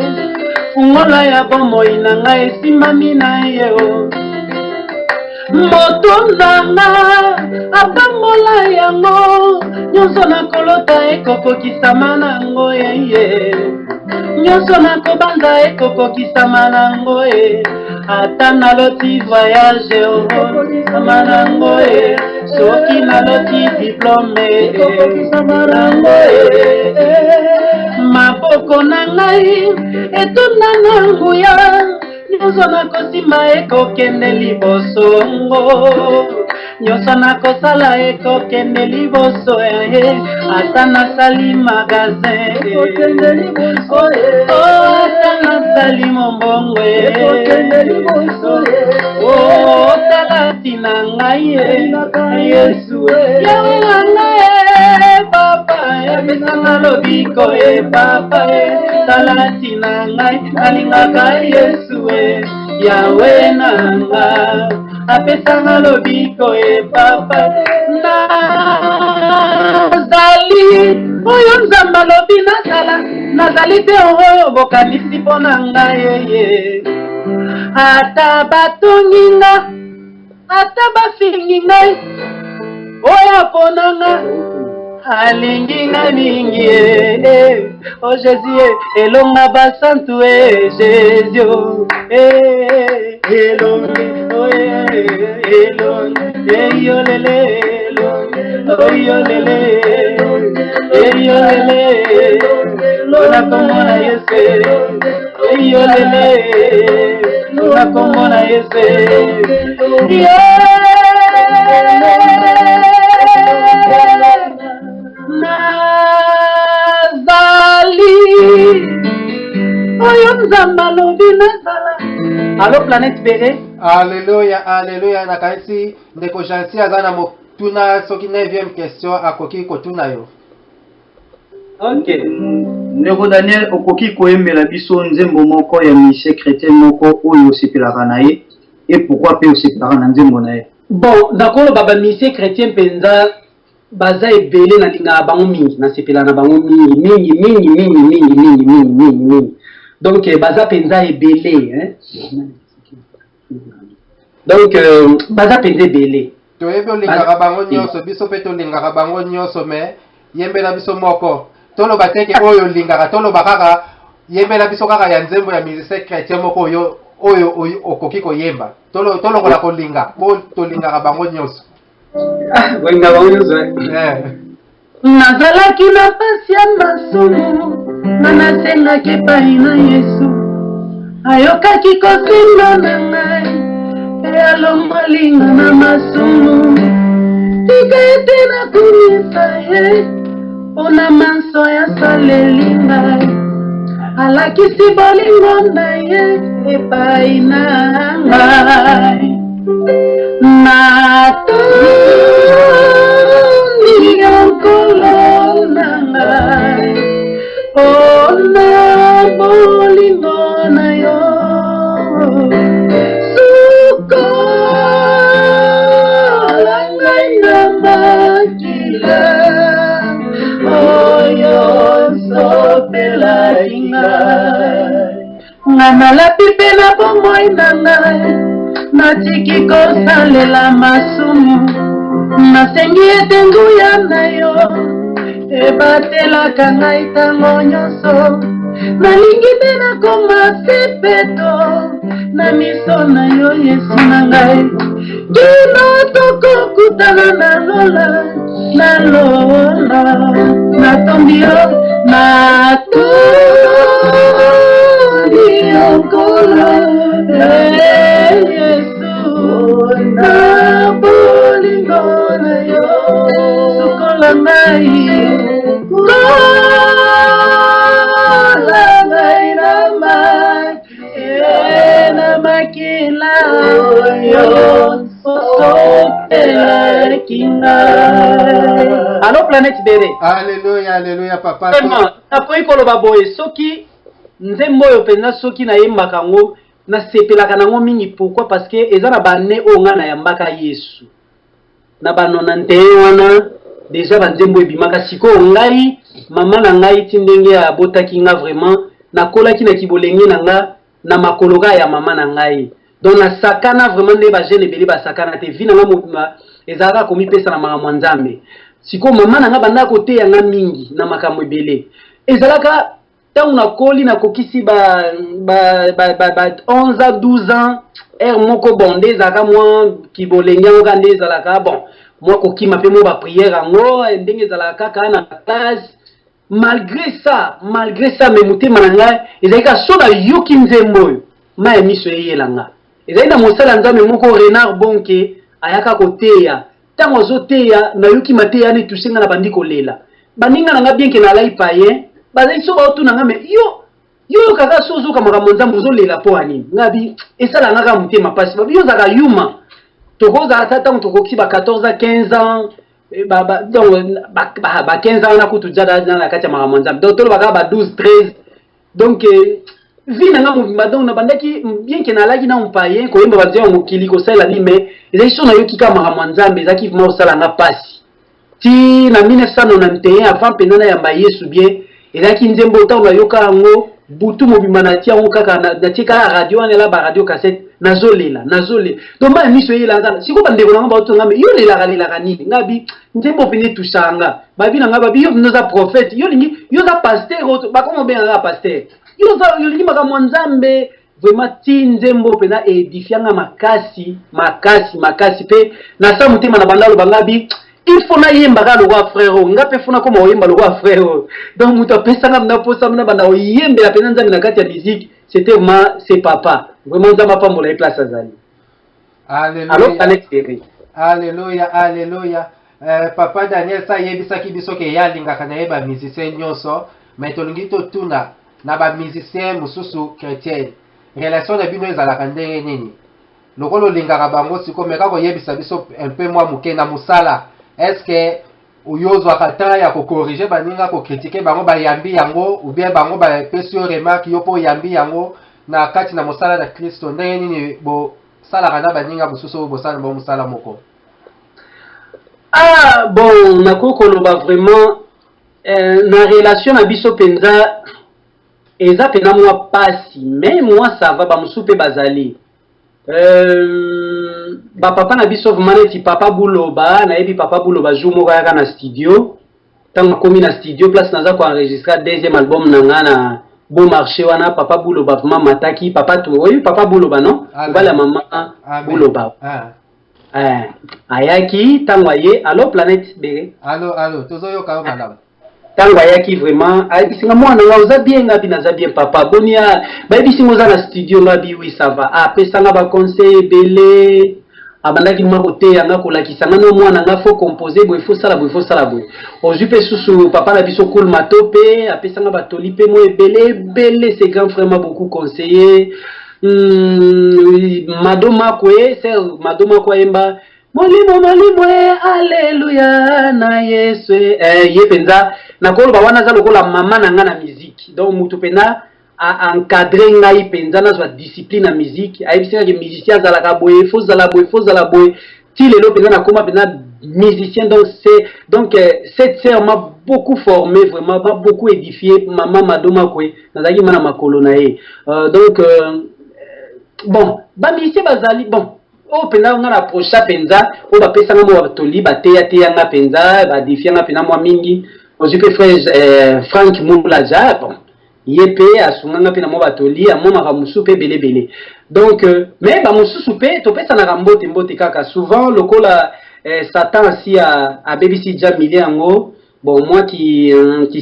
Fungola ya bomoi nanga esimami na yeo Moto nanga abambola yango Nyonso na kolota ekoko kisama nango Nyonso na kobanza ekoko kisama nango Ata naloti voyage ekoko kisama nango Soki naloti diplome ekoko kisama nango Maboko nangai etunda nanguya Nyonso na kosima ekokende libosongo Nyonso na kosala ekokende liboso Ata nasali magazin ekokende liboso Ata nasali mombongo ekokende liboso Talati na ngai Yesu Yawe na ngai papa Apesanga lobiko papa Talati na ngai alingaka Yesu Yawe nanga apesanga lobiko papa Nazali oyo nzamba lobi nasala Nazali te oyo bokanisi pona ngai Ata batongi nga ata bafingi ngai Oya pona nga alingi nga mingi Oh Jésus elonga basantu Jésus elonge elonge eyolele oyolele eyolele Lona komona Yesu eyolele Lona komona Yesu Nazali oyo nzamba lobi nazala Allo Planète Béré Alléluia, alléluia. Nakaisi ndeko Jansi azana motuna soki 9e question akoki kotuna yo. Ok. Ndeko Daniel okoki koyembela biso nzembo moko ya mise chrétien moko oyo osepelaka na ye et pourquoi pe osepelaka na nzembo na ye? Bon, d'accord baba mise chrétien penza baza ebele na linga bango mingi na sepela na bango mingi. Donc baza penza ebele Donc baza penza ebele. Toyebi olingaka bango nyonso biso pe tolingaka bango nyonso me yembela biso moko. Toloba teke oyo lingaka toloba kaka yembela biso kaka ya nzembo ya musicien chrétien moko oyo okoki koyemba. Tolongola kolinga po tolingaka bango nyonso. Wenga bango nyonso. Nazalaki na pasi ya masumu nasengaki epai na Yesu ayokaki kosimba na ngai alongwalinga na masumu tika ete nakumisa ye mpona manso ya saleli ngai alakisi bolingo na ye epai na ngai natondi nkolo na ngai mpona bolingo na yo sukola ngai na makila oyo sopelaki ngai nga nalapi mpe na bomoi na ngai natiki kosalela masumu nasengi ete nguya na yo ebatelaka ngai ntango nyonso nalingi mpe nakoma sepeto na miso na yo Yesu na ngai kino tokokutana na lola natombi yo natondi yo ngai kola ngai na mai na makila oyo osopela kingai. Allo Planète Bere. Alléluia, alléluia papa. Vraiment, napoyi koloba boye soki nzembo oyo penza soki nayembaka ngo nasepelaka nango mingi. Pourquoi? Parce que eza na bane oyo nga nayambaka Yesu na banona nte wana déjà banzembo ebimaka sikoyo ngai mama na ngai ti ndenge abotaki nga vraiment nakolaki na kibolenge na nga na makoloka ya mama na ngai. Donc nasakana vraiment nde bajene ebele basakana te vi na nga mobima ezalaka komipesa na makambo ya Nzambe. Sikoyo mama na nga bandaka koteya nga mingi na makambo ebele ezalaka ntango nakoli nakokisi ba 11 à 12 ans ere moko bon nde ezalaka mwa kibolenge yango ka nde ezalaka bon mwa kokima mpe mo bapriere yango ndenge ezalaka kaka na classe. Malgré ça me motema na ngai ezalaki ka so nayoki nzembo oyo ma ya miso eyela nga ezali na mosala Nzambe moko Renard Bonke ayaka koteya ntango azoteya nayoki mateya ane touche nga na bandi kolela baninga na nga bienke nalai paye bazali so baotuna nga me yo kaka so ozoka makambo Nzambe ozolela po anini ngabi esala nga kaka motema mpasi babi yozaka yuma tokozala ta ntango tokoki ba 14 à 15 ans ba 15 ans na kutu jada na kati ya makambo Nzambe donc tolobaka ba 12 13 donc vi na nga mobimba donc na bandaki bien ke nalaki na mpaye koyemba banzembo ya mokili kosala ni me ezali so nayoki kaka makambo Nzambe ezalaki vraimen kosala nga mpasi ti na 1991 avant mpenza nayamba Yesu bien ezalaki nzembo ntango nayoka yango butu mobimba natia yango kaka natie kaka radio wana ela baradio cassette nazolela donc bana miso eyela nzala sikoyo bandeko nanga baotonga me yo lelaka nini ngabi nzembo pene etushanga babi na nga babi yo noza prophète yo lingi yo za pasteur bakomobenga nga pasteur yo lingi makambo Nzambe vraiment ti nzembo pena edifianga makasi pe na sa motema na bandalo bangabi il faut na yemba ka lokwa frère nga pe funa koma oyemba lokwa frère donc muto apesanga mna posa mna banda oyembela pena Nzambe na kati ya musique c'était vraiment c'est papa vraiment Nzambe pambola e place azali. Alléluia. Alors Planète Bere. Alléluia. Papa Daniel sa yebisaki biso ke yalingaka na ye ba musicien nyonso mais tolingi totuna na ba musicien mosusu chrétien relation na bino ezalaka ndenge nini lokolo lingaka bango siko meka koyebisa biso un peu mwa moke na musala est-ce que uyozwaka temps ya kokorige baninga kokritike bango bayambi yango ou bien bango bapesi yo remarque yo mpo oyambi yango na kati na mosala na Kristo ndenge nini bosalaka na baninga mosusu oyo bosala bo mosala moko? Ah bon nakoki koloba vraiment na relation na biso mpenza eza pena mwa pasi mais moi ça va bamosusu mpe bazali bapapa na biso vraiment neti papa Buloba nayebi papa Buloba jour moko ayaka na studio ntango akomi na studio place naza koenregistra deuxième album na nga na Bon Marché wana papa Buloba vraiment mataki papa oyebi papa Buloba non obala mama Buloba ayaki ntango aye allo Planète Bere. Allo tozoyoka yo malamu ntango ayaki vraiment ayebisinga mwana nga oza bien ngabi naza bien papa bonia bayebisinga oza na studio ngabi oui ça va apesanga baconseil ebele abandaki mwa koteya nga kolakisanga no mwana nga fo composer boye fo sala boye ozwi mpe susu papa na biso Cool Mato mpe apesanga batoli mpe mo ebele c'est grand frère m'a beaucoup conseillé. Madoma kwe yemba molimo alléluia na Yesu ye penza nakoloba wana za lokola mama na nga na musique donc mutu pena a encadrer ngai penza na zwa discipline na musique ayebisaka ke musicien azalaka boye fo zala boye ti lelo penza nakoma pena musicien donc cette sœur m'a beaucoup formé vraiment m'a beaucoup édifié mama Madoma kwe nazaki mana makolo na ye donc bon bamisien bazali bon o pena nga na procha penza o bapesanga mo batoli bateya nga penza badifianga pena mwa mingi ozwi mpe frère Frank Moulaja bon ye mpe asunganga mpe na mwa batoli amomaka mosusu mpe belebele donc mais bamosusu mpe topesanaka mbote kaka souvent lokola Satan asi abebisi ja milie yango bon moi qui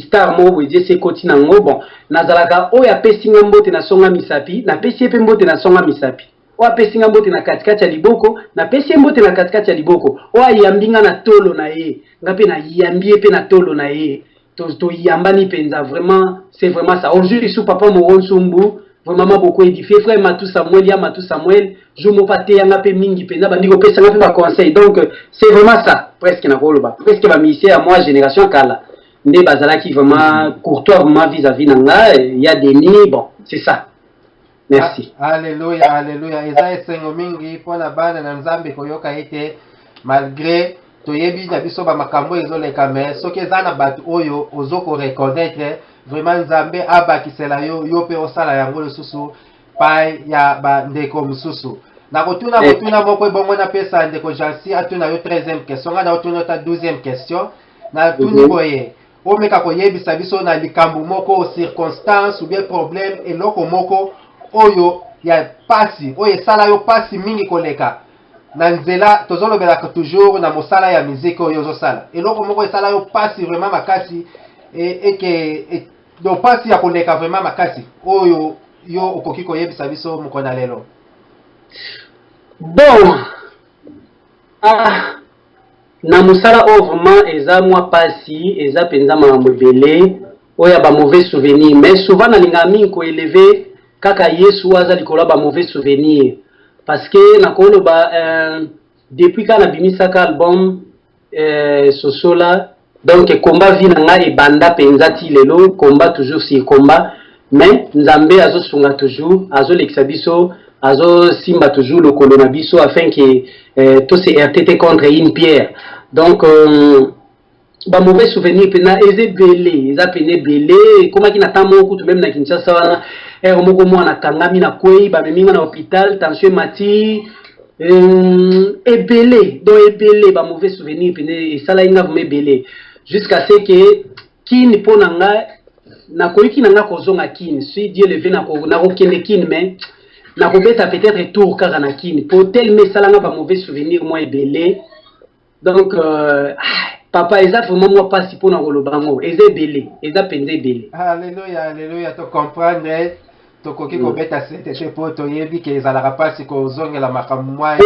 star mo boye die se koti nango bon nazalaka oyo apesinga mbote na songa misapi napesi ye mpe mbote na songa misapi oyo apesi nga mbote na katikati ya liboko napesi ye mbote na katikati ya liboko oyo ayambi nga na tolo na ye nga mpe nayambi ye mpe na tolo na ye toyambani mpenza vraiment c'est vraiment ça aujourd'hui sous papa Moron Nsumbu vraiment beaucoup édifié frère Matou Samuel ya Matou Samuel jo mo pate yanga mpe mingi mpenza bandi kopesa nga mpe baconseil donc c'est vraiment ça presque na koloba presque bamisie ya moi génération kala nde bazalaki vraiment courtois vraiment vis-à-vis na nga il y a des nids bon c'est ça merci. Alléluia, alléluia. Eza esengo mingi pona bana na Nzambe koyoka ete malgré toyebi na biso ba makambo ezoleka mais soki eza na bato oyo ozoko reconnaître vraiment Nzambe abakisela yo yo pe osala yango lisusu pai ya ba ndeko mususu. Na kotuna moko ebongo na pesa ndeko Jansi atuna yo 13e question nga na otuna ta 12e question na tuni boye omeka koyebisa biso na likambo moko circonstance ou bien problème eloko moko oyo ya pasi oyo esala yo pasi mingi koleka na nzela tozolobelaka toujours na mosala ya miziki oyo ozosala eloko moko esala yo pasi vraiment makasi do pasi ya koleka vraiment makasi oyo yo okoki koyebisa biso mokona lelo. Bon na mosala oyo vraiment eza mwa pasi eza mpenza makambo ebele oyo ya ba mauvais souvenir mais souvent nalinga mingi koeleve kaka Yesu aza likolo ba mauvais souvenir parce que nakoloba depuis kana bimisaka album Sosola donc combat vie na nga ebanda penza ti lelo combat toujours sur combat mais Nzambe azosunga toujours azolekisa biso azosimba toujours lokolo na biso afin que tout ces RTT contre une pierre donc ba mauvais souvenir pena ezebele eza pene belé komaki na tamo kutu même na Kinshasa wana moko mwana kangami na kwei ba meminga na hôpital tension mati ebele donc ebele ba mauvais souvenir pene esala inga vraiment ebele jusqu'à ce que kini pona nga na koyiki na nga kozonga kini si Dieu le veut na kokende kini mais na kobeta peut-être tour kaka na kini pour tellement esala nga ba mauvais souvenir moi ebele donc papa eza vraiment moi pasi pona kolobango eza ebele eza penza ebele. Alléluia, alléluia, to comprendre tokoki kobeta sete po toyebi ke ezalaka pasi kozongela makambo mwa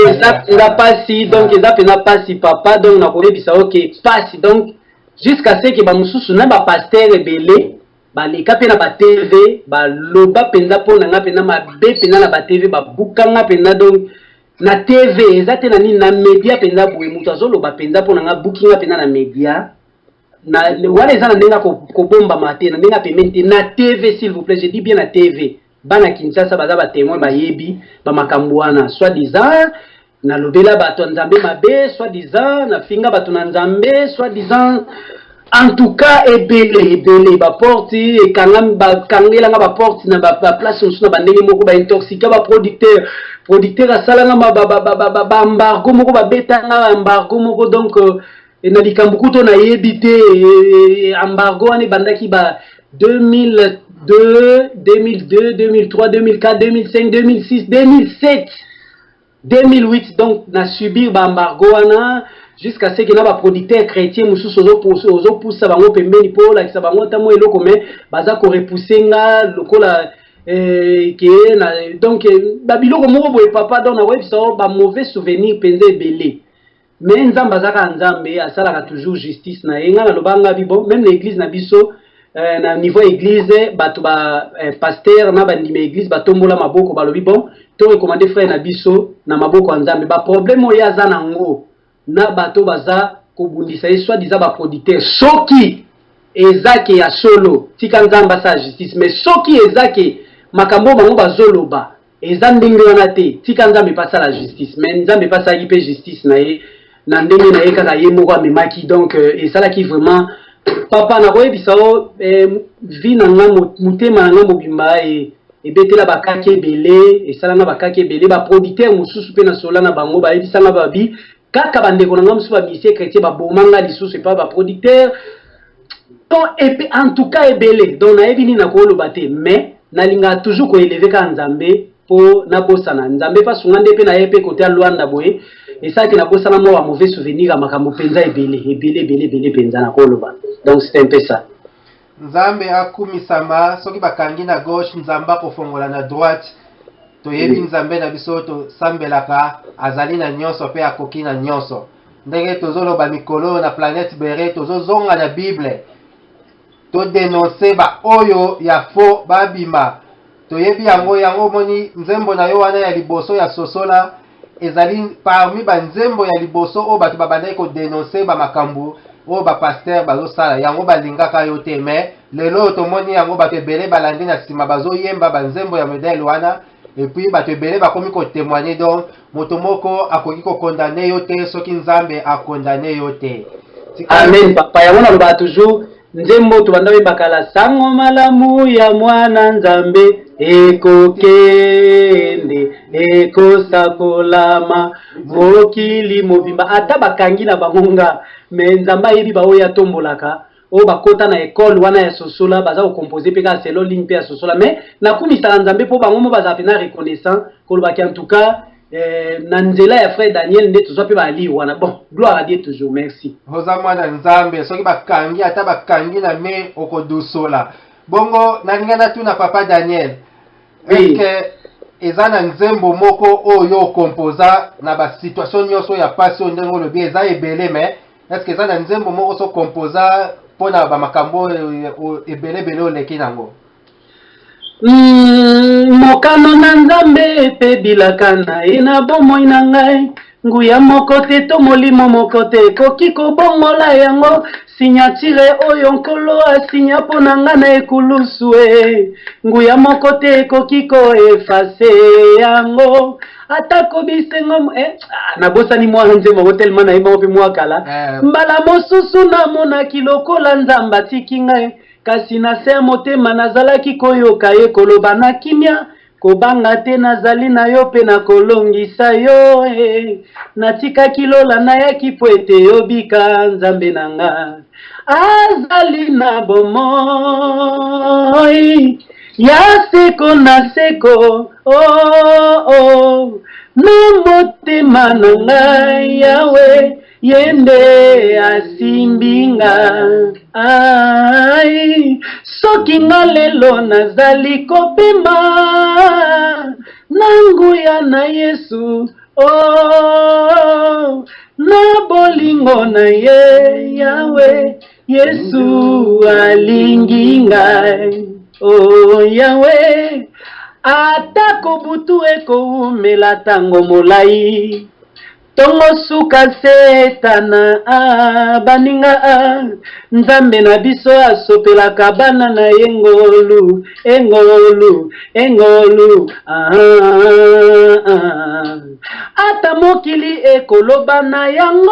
eza pasi donc eza pena pasi papa donc na koyebisa ok pasi donc jusqu'à ce que ba mususu na ba pasteur ebele baleka pe na ba TV baloba penza pona nga pena mabe pena na ba TV babukanga pena donc na TV ezate na nini na media penza boye mutu azoloba penza pona nga bookinga pena na media na wala eza na ndenga kobomba mate na ndenga pemete na TV s'il vous plaît je dis bien na TV bana Kinshasa baza ba témoin bayebi ba makambo wana soit disant na lobela bato Nzambe mabe soit disant na finga bato na Nzambe soit disant en tout cas ebele ba porte et kangela nga ba porte na ba place musu na bandenge moko ba intoxiquer ba producteur asala nga ba embargo moko ba betanga embargo moko donc na likambo kuto na yebite embargo ane bandaki ba 2002, 2002, 2003, 2004, 2005, 2006, 2007, 2008 donc na subir ba embargo wana jusqu'à ce que na ba producteur chrétien mususu ozo poussa bango pembeni po la kisa bango tamo eloko mais baza ko repousser nga lokola que na donc ba biloko moko boye papa donc na webso ba mauvais souvenir penze belé mais Nzambe azaka Nzambe asalaka toujours justice na yenga na lobanga bibo même l'église na biso na niveau église bato ba pasteur na bandima église batombola maboko balobi bon to recommander frère na biso na maboko ya Nzambe ba problème oyo aza nango na bato baza kobundisa ye soit disant ba producteur soki ezake ya solo tika Nzambe sa justice mais soki ezake makambo bango bazoloba eza ndenge wana te tika Nzambe pasa la justice mais Nzambe pasa ki pe justice na ye na ndenge na ye kaka ye moko amemaki donc esalaki vraiment papa na koyebisa o vi na nga motema na nga mobimba ebetela bakaki ebele esalanga bakaki ebele baproducteur mosusu mpe na sola na bango bayebisanga babi kaka bandeko na nga mosusu bamisie chrétien babomanga lisusu epa baproducteur en tout cas ebele donc nayebi nini na koloba te mais nalinga toujours koeleve ka Nzambe po nabosana Nzambe pasunga nde mpe na ye mpe kote ya Lwanda boye esalaki nabosana mwa wa mauvais souvenir ya makambo penza ebele penza na koloba donc c'est un peu ça. Nzambe akumisama soki bakangi na gauche Nzambe akofongola na droite toyebi nzambe na biso tosambelaka azali na nyonso pe akoki na nyonso ndenge tozoloba mikolo na planète bere tozozonga na bible todenonse ba oyo ya fo babima toyebi yango moni nzembo na yo wana ya liboso ya sosola ezali parmi ba nzembo ya liboso o bato babandaki kodenonse ba makambo o ba pasteur bazosala yango balingaka yo te mais lelo tomoni yango bato ebele balandi na nsima bazoyemba ba nzembo ya modèle wana et puis bato ebele bakomi kotémoigner donc moto moko akoki kokondane yo te soki nzambe akondane yo te. Amen papa yango naloba toujours nzembo tobanda bakala sango malamu ya mwana nzambe ekokende ekosakolama mokili mobimba ata bakangi na bangonga me nzambe ayebi baoyo atombolaka o bakota na école wana ya sosola baza composer peka selo ligne pe ya sosola mais nakumisala nzambe po bango mo baza pena reconnaissant kolobaki en tout cas na nzela ya frère Daniel nde tozwa pe bali wana bon gloire à Dieu toujours merci hoza mwana nzambe soki bakangi ata bakangi na me okodusola bongo nalingana tu na papa Daniel est-ce que eza na nzembo moko oyo kompoza na ba situation nyonso ya pasi o ndenge olobi eza ebele mais est-ce que eza na nzembo moko so kompoza pona ba makambo ebele oleki nango? Mokano na nzambe pe bilaka na ye na bomoi na ngai nguya moko te to molimo moko te ekoki kobongola yango signature oyo nkolo asinya mpo na ngai na ekulusu nguya moko te ekoki koefase yango atako bisengo nabosani mwa nzembo ngo telema na ye moko mpe mwakala mbala mosusu namonaki lokola nzambe atiki ngai kasi na se motema nazalaki koyoka ye koloba na kimia kobanga te nazali na yo pe na kolongisa yo natikaki lola nayaki po ete yobika nzambe na nga azali na bomoi ya seko na seko na motema na ngai yawe yende asimbinga ai soki nga lelo nazali kopema nanguya na Yesu na bolingo na ye yawe Yesu alingi ngai yawe atako butu ekoumela tango molai tongo suka setana baninga nzambe na biso asopelaka bana na engolu ata mokili ekoloba na yango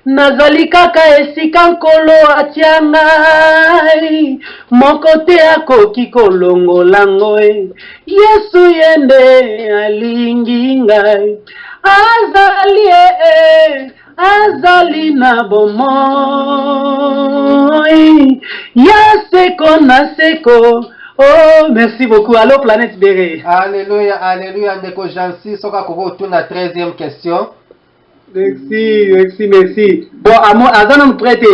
nazali kaka esika nkolo atia ngai moko te akoki kolongola ngo Yesu yende alingi ngai azali na bomoi ya seko na seko. Oh, merci beaucoup. Allô, Planète Béré. Alléluia, alléluia. Ndeko Jansi, soka koko tu na 13e question. Merci. Bon, azana nous prête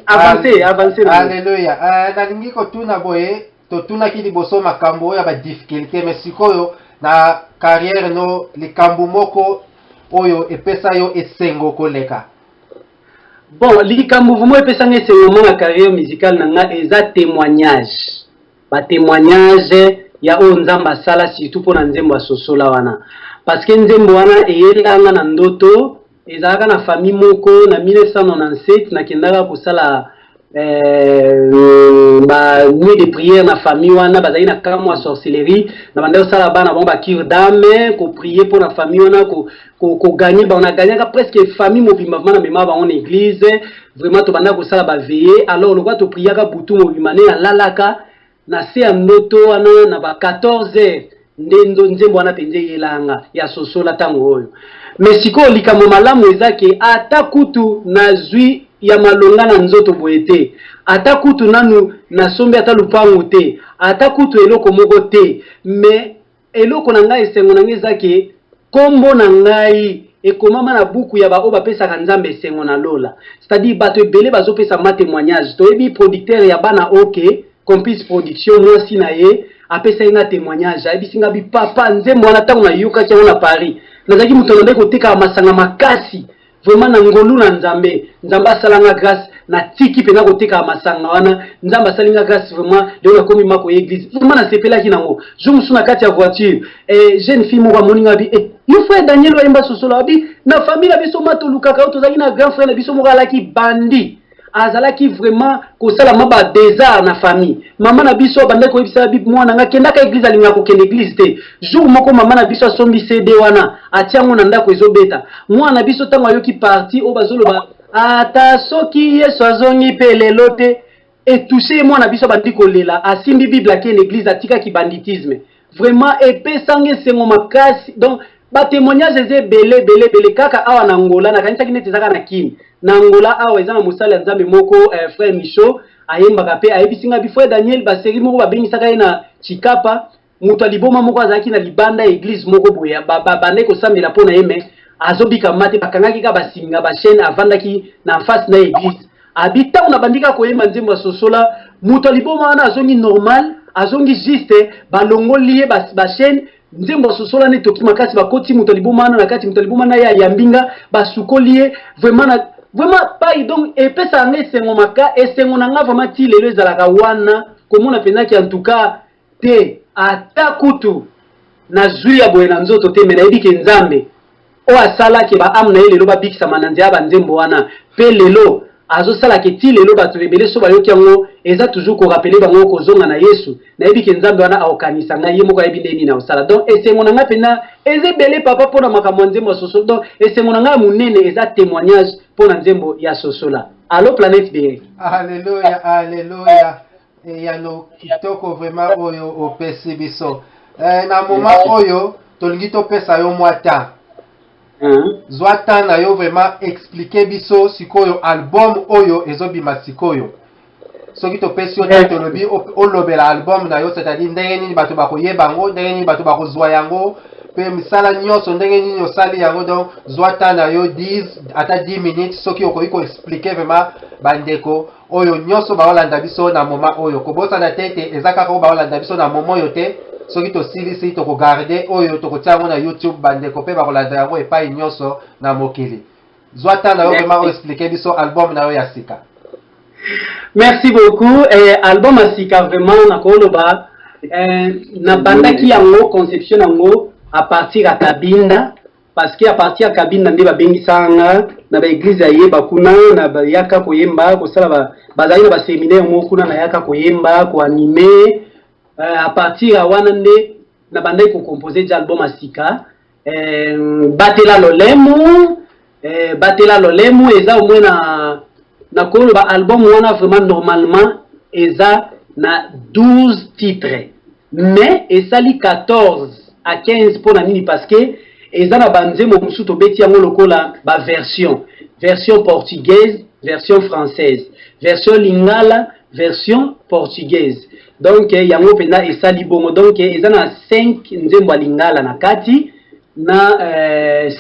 avancer. Alléluia. Nalingi ko tu na boye, to tu na ki liboso makambo ya ba difficulté, mais sikoyo na carrière no likambo moko oyo epesa yo esengo koleka. Bon, likambo mo epesa ngesengo na carrière musicale nanga eza témoignage. Ba témoignage ya o nzamba sala surtout pour nzembo ya sosola wana parce que nzembo wana eyelanga na ndoto ezalaka na famille moko na 1997 na kendaka kosala ba nuit de prière na famille wana bazali na kamwa sorcellerie na banda osala bana bon ba cure d'âme ko prier pour la famille wana ko gagner ba on a gagné presque famille mobimba na mema ba en église vraiment to banda kosala ba veiller alors le quoi to priaka butu mobimane na lalaka na se ya ndoto wana na ba 14h ndendo nzembo wana penze yelanga ya sosola tango oyo mais siko likambo malamu ezake ata kutu na zwi ya malonga na nzoto boete ata kutu nanu na sombe ata lupangu te ata kutu eloko moko te mais eloko na ngai esengo na ngai ezake kombo na ngai ekomama na buku ya ba oba pesa kanzambe esengo na lola c'est-à-dire bato ebele bazopesa ma témoignage toyebi producteur ya bana OK Complice Production moi si na ye apesa ina témoignage abisinga bi papa nzembo wana tango na yuka kia na Paris nazaki muto ndeko teka masanga makasi vraiment na ngolu na nzambe asalanga grâce na tiki pena koteka masanga wana nzambe asalinga grâce vraiment leo na komi mako église vraiment na sepela ki nango je musu na kati ya voiture jeune fille mo moninga bi le frère Daniel Wayemba Sosolo abi na famille biso matolukaka tozaki na grand frère na biso mo alaki bandi azalaki vraiment kosala maba désert na famille maman na biso bande ko ebisa bi mwana nga kenda ka église alinga ko kende église te jour moko maman na biso sombi CD wana atiango na ndako ezobeta mwana na biso tango ayoki parti o bazoloba ata soki Yesu azongi pe lelo te et touché mwana biso bandi kolela asimbi bible ke l'église atika ki banditisme vraiment epesange sengo makasi donc ba témoignage eze belé kaka awa na Angola na kanisa kinete zaka na kimi na Angola awa eza na musala ya nzambe moko frère Michaud ayembaka pe ayebisinga bi frère Daniel ba seri moko babengisaka na Chikapa muto aliboma moko azaki na libanda église moko boya bande ko samela pona yeme azobika mate bakangaki ka basinga ba chaîne avandaki na face na église abita na bandika ko yema nzembo Sosola muto aliboma wana azongi normal azongi juste balongoli ba chaîne nzembo Sosola ne toki makasi bakoti muto aliboma na kati muto aliboma na ya yambinga basukolié vraiment pas donc epesa ngesengo maka esengo nanga vraiment ti lelo ezalaka wana komona penaki en tout cas te atakutu na zui ya boye na nzoto te mena ebike nzambe o asala ke ba amna lelo ba bikisa mananzia ba nzembo wana pe lelo azo sala ke ti lelo ba tulebele so ba yoki yango eza toujours ko rappeler bango ko zonga na Yesu na ebike nzambe wana aokanisa nga yemo ko ebi ndeni na osala donc esengo nanga pena ezebele papa pona makambo nzembo Sosola donc esengo nanga munene eza témoignage pona nzembo ya Sosola allo planète B. Alléluia yano kitoko vraiment oyo opesi biso na moment oyo tolingi topesa yo mwata zwata na yo vraiment expliquer biso sikoyo album oyo ezobima sikoyo soki topesi yo tolobi olobela album na yo c'est-à-dire ndenge nini bato bakoyeba yango ndenge nini bato bakozwa yango pe misala nyonso ndenge nini osali yango donc zwata na yo 10 minutes soki okoki ko expliquer vraiment bandeko oyo nyonso baolanda biso na moment oyo kobosana tete eza kaka oyo baolanda biso na moment oyo te soki tosilisi tokogarde oyo tokotia yango na YouTube bandeko pe bakolanda yango epai nyonso na mokili zwata na yo vraiment oexpliquer biso album na yo ya sika. Merci beaucoup. Album asika vraiment na koloba na bandaki yango conception yango à partir à Kabinda parce que à partir à Kabinda nde babengisanga na ba église ayeba kuna na ba yaka koyemba ko sala bazali na ba séminaire moko kuna na yaka koyemba ko animer à partir à wana nde na bandaki ko composer album asika batela lolemu eza au moins na koloba album wana vraiment normalement eza na 12 titres mais esali 14 à 15 pour la nini parce que eza na banzembo musu to beti yango lokola ba version portugaise, version française, version lingala, version portugaise. Donc yango pena esali bongo donc eza na 5 nzembo lingala na kati na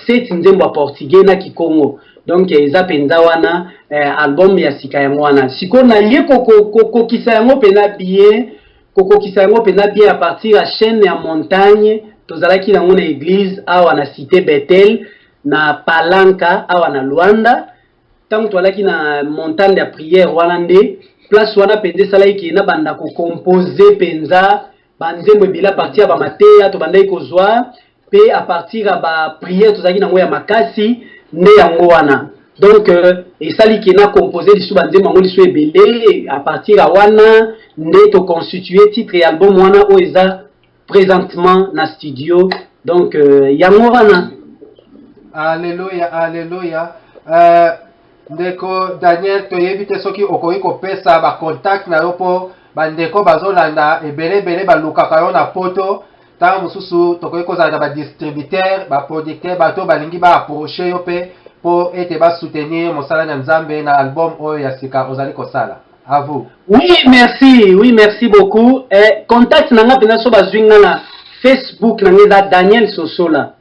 7 nzembo portugais na kikongo. Donc eza penza wana album ya sika yango wana siko na ye koko kisa yango pena bien à partir à chaîne ya montagne tozalaki nango na église awa na cité Bethel na Palanka awa na Luanda tango tozalaki na montagne ya prière wana nde place wana penza salaki na banda ko composer penza banzembo bila partir ba mateya to bandai kozwa pe à partir à ba prière tozalaki nango ya makasi nde yango wana donc esali ki na composer lisu banzembo ngo lisu ebele à partir à wana nde to constituer titre et album wana o eza présentement na studio donc yango wana. Alléluia ndeko Daniel toyebi te soki okoki kopesa ba contact na yo po bandeko bazolanda ebele balukaka yo na poto tango mosusu tokoki kozala na ba distributeur ba producteur bato balingi ba approcher yo pe po ete ba soutenir mosala na Nzambe na album oyo ya sika ozali kosala. À vous. Oui, merci beaucoup. Contact nanga pena so bazwinga na Facebook nanga Daniel Sosola.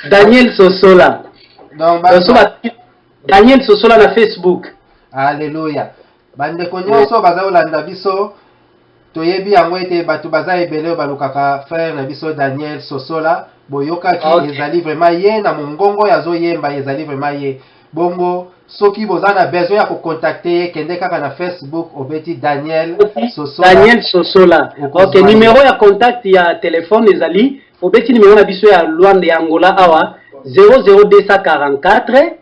Daniel Sosola. Donc Daniel Sosola na Facebook. Alléluia. Bandeko nyonso bazolanda biso toyebi yango ete bato baza ebele balukaka frère na biso Daniel Sosola boyokaki ezali vraiment ye na mongongo yazo yemba ezali vraiment ye bongo soki boza na besoin ya ko contacter kende kaka na Facebook obeti Daniel Sosola. Daniel Sosola. OK, numéro ya contact ya téléphone ezali obeti numéro na biso ya Luanda ya Angola awa 00244.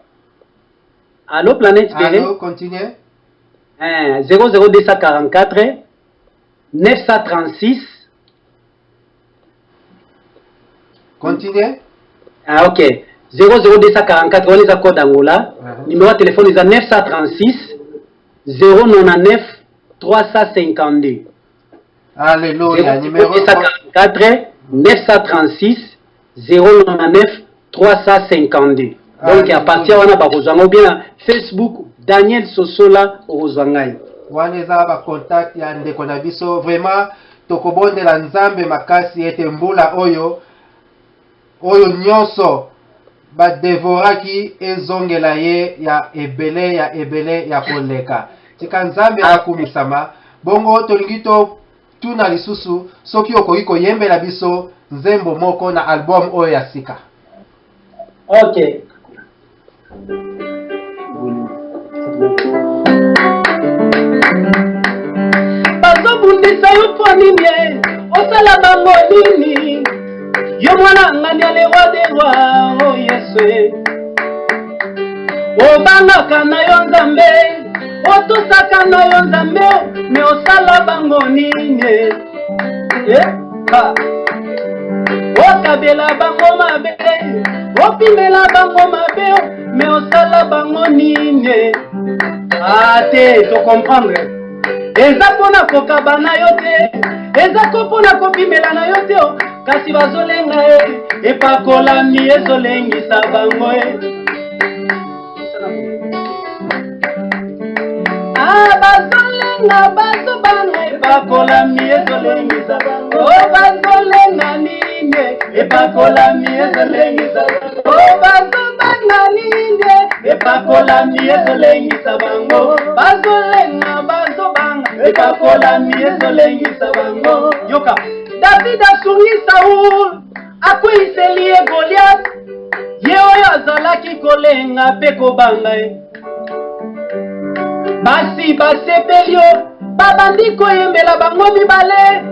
Allô Planète Béré. Allô, continue. 00244 936. Continue. Ah OK. 00244 on les a code Angola. Numéro de téléphone est à 936 099 352. Alléluia. Numéro 244 936 099 352. Donc à partir on a pas besoin ou bien Facebook Daniel Sosola Rozwangai. Waneza ba contact ya ndeko na biso vraiment tokobondela nzambe makasi ete mbula oyo nyonso badevoraki ezongela ye ya ebele ya koleka tika nzambe akumisama bongo tolingi to tuna lisusu soki okoki koyembela biso nzembo moko na album oyo ya sika. OK. Bazobundisa yo po nini osala bango nini yo mwana ngani ale roi des rois oh Yesu obangaka na yo nzambe otosaka na yo nzambe me osala bango nini okabela bango mabe opimela bango mabe me osala bango nini ate to comprendre eza pona kokaba na yo te eza kopona kopimela na yo te kasi bazolenga epakolami ezolengisa bango bazolenga bazobanga epakolami ezolengisa bango bazolenga nini epakolami ezolengisa bango bazobanga nini epakolami ezolengisa bango bazolenga bazobanga epakolami ezolengisa bango yoka David asungi Saul akweyiseli ye Goliath ye oyo azalaki kolenga mpe kobanga ye basi basepeli yo babandi koyembela bango mibale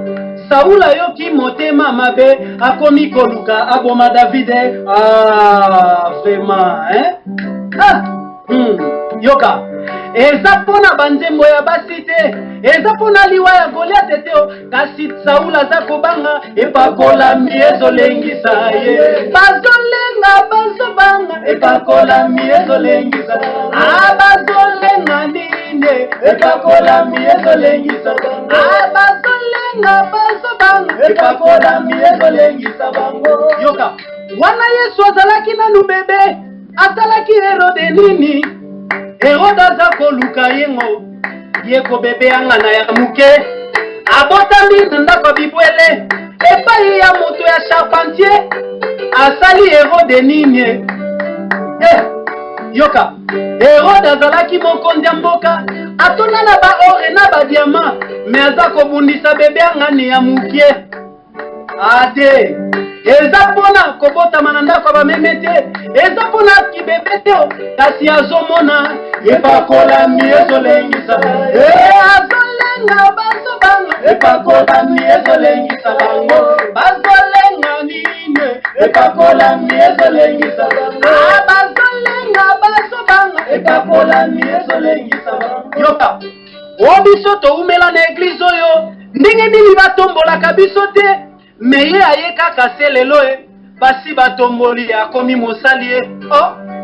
Saul ayoki motema mabe akomi koluka aboma David vraiment yoka eza pona banzembo ya basi te eza pona liwa ya Goliath te kasi Saul aza kobanga epakolami ezolengisa ye bazolenga bazobanga epakolami ezolengisa bazolenga nini epakolami ezolengisa bazolenga bazobanga epakolami ezolengisa bango yoka wana Yesu azalaki nanu bebe asalaki Herode nini Herode aza koluka yengo yeko bebe yanga na ya muke abotami ndako bibwele epai ya moto ya charpentier asali Herode nini yoka Herode azalaki mokonzi ya mboka atona na ba ore na ba diamant me aza kobundisa bebe yanga ni ya muke ade eza pona kobotama na ndako bameme te eza pona kibebe te kasi azomona epakolami ezolengisa azolenga bazobanga epakolami ezolengisa bango bazolenga nini epakolami ezolengisa bango bazolenga bazobanga epakolami ezolengisa bango yoka obiso toumela na eglise oyo ndenge nini batombolaka biso te meye aye kaka se lelo basi batomboli akomi mosali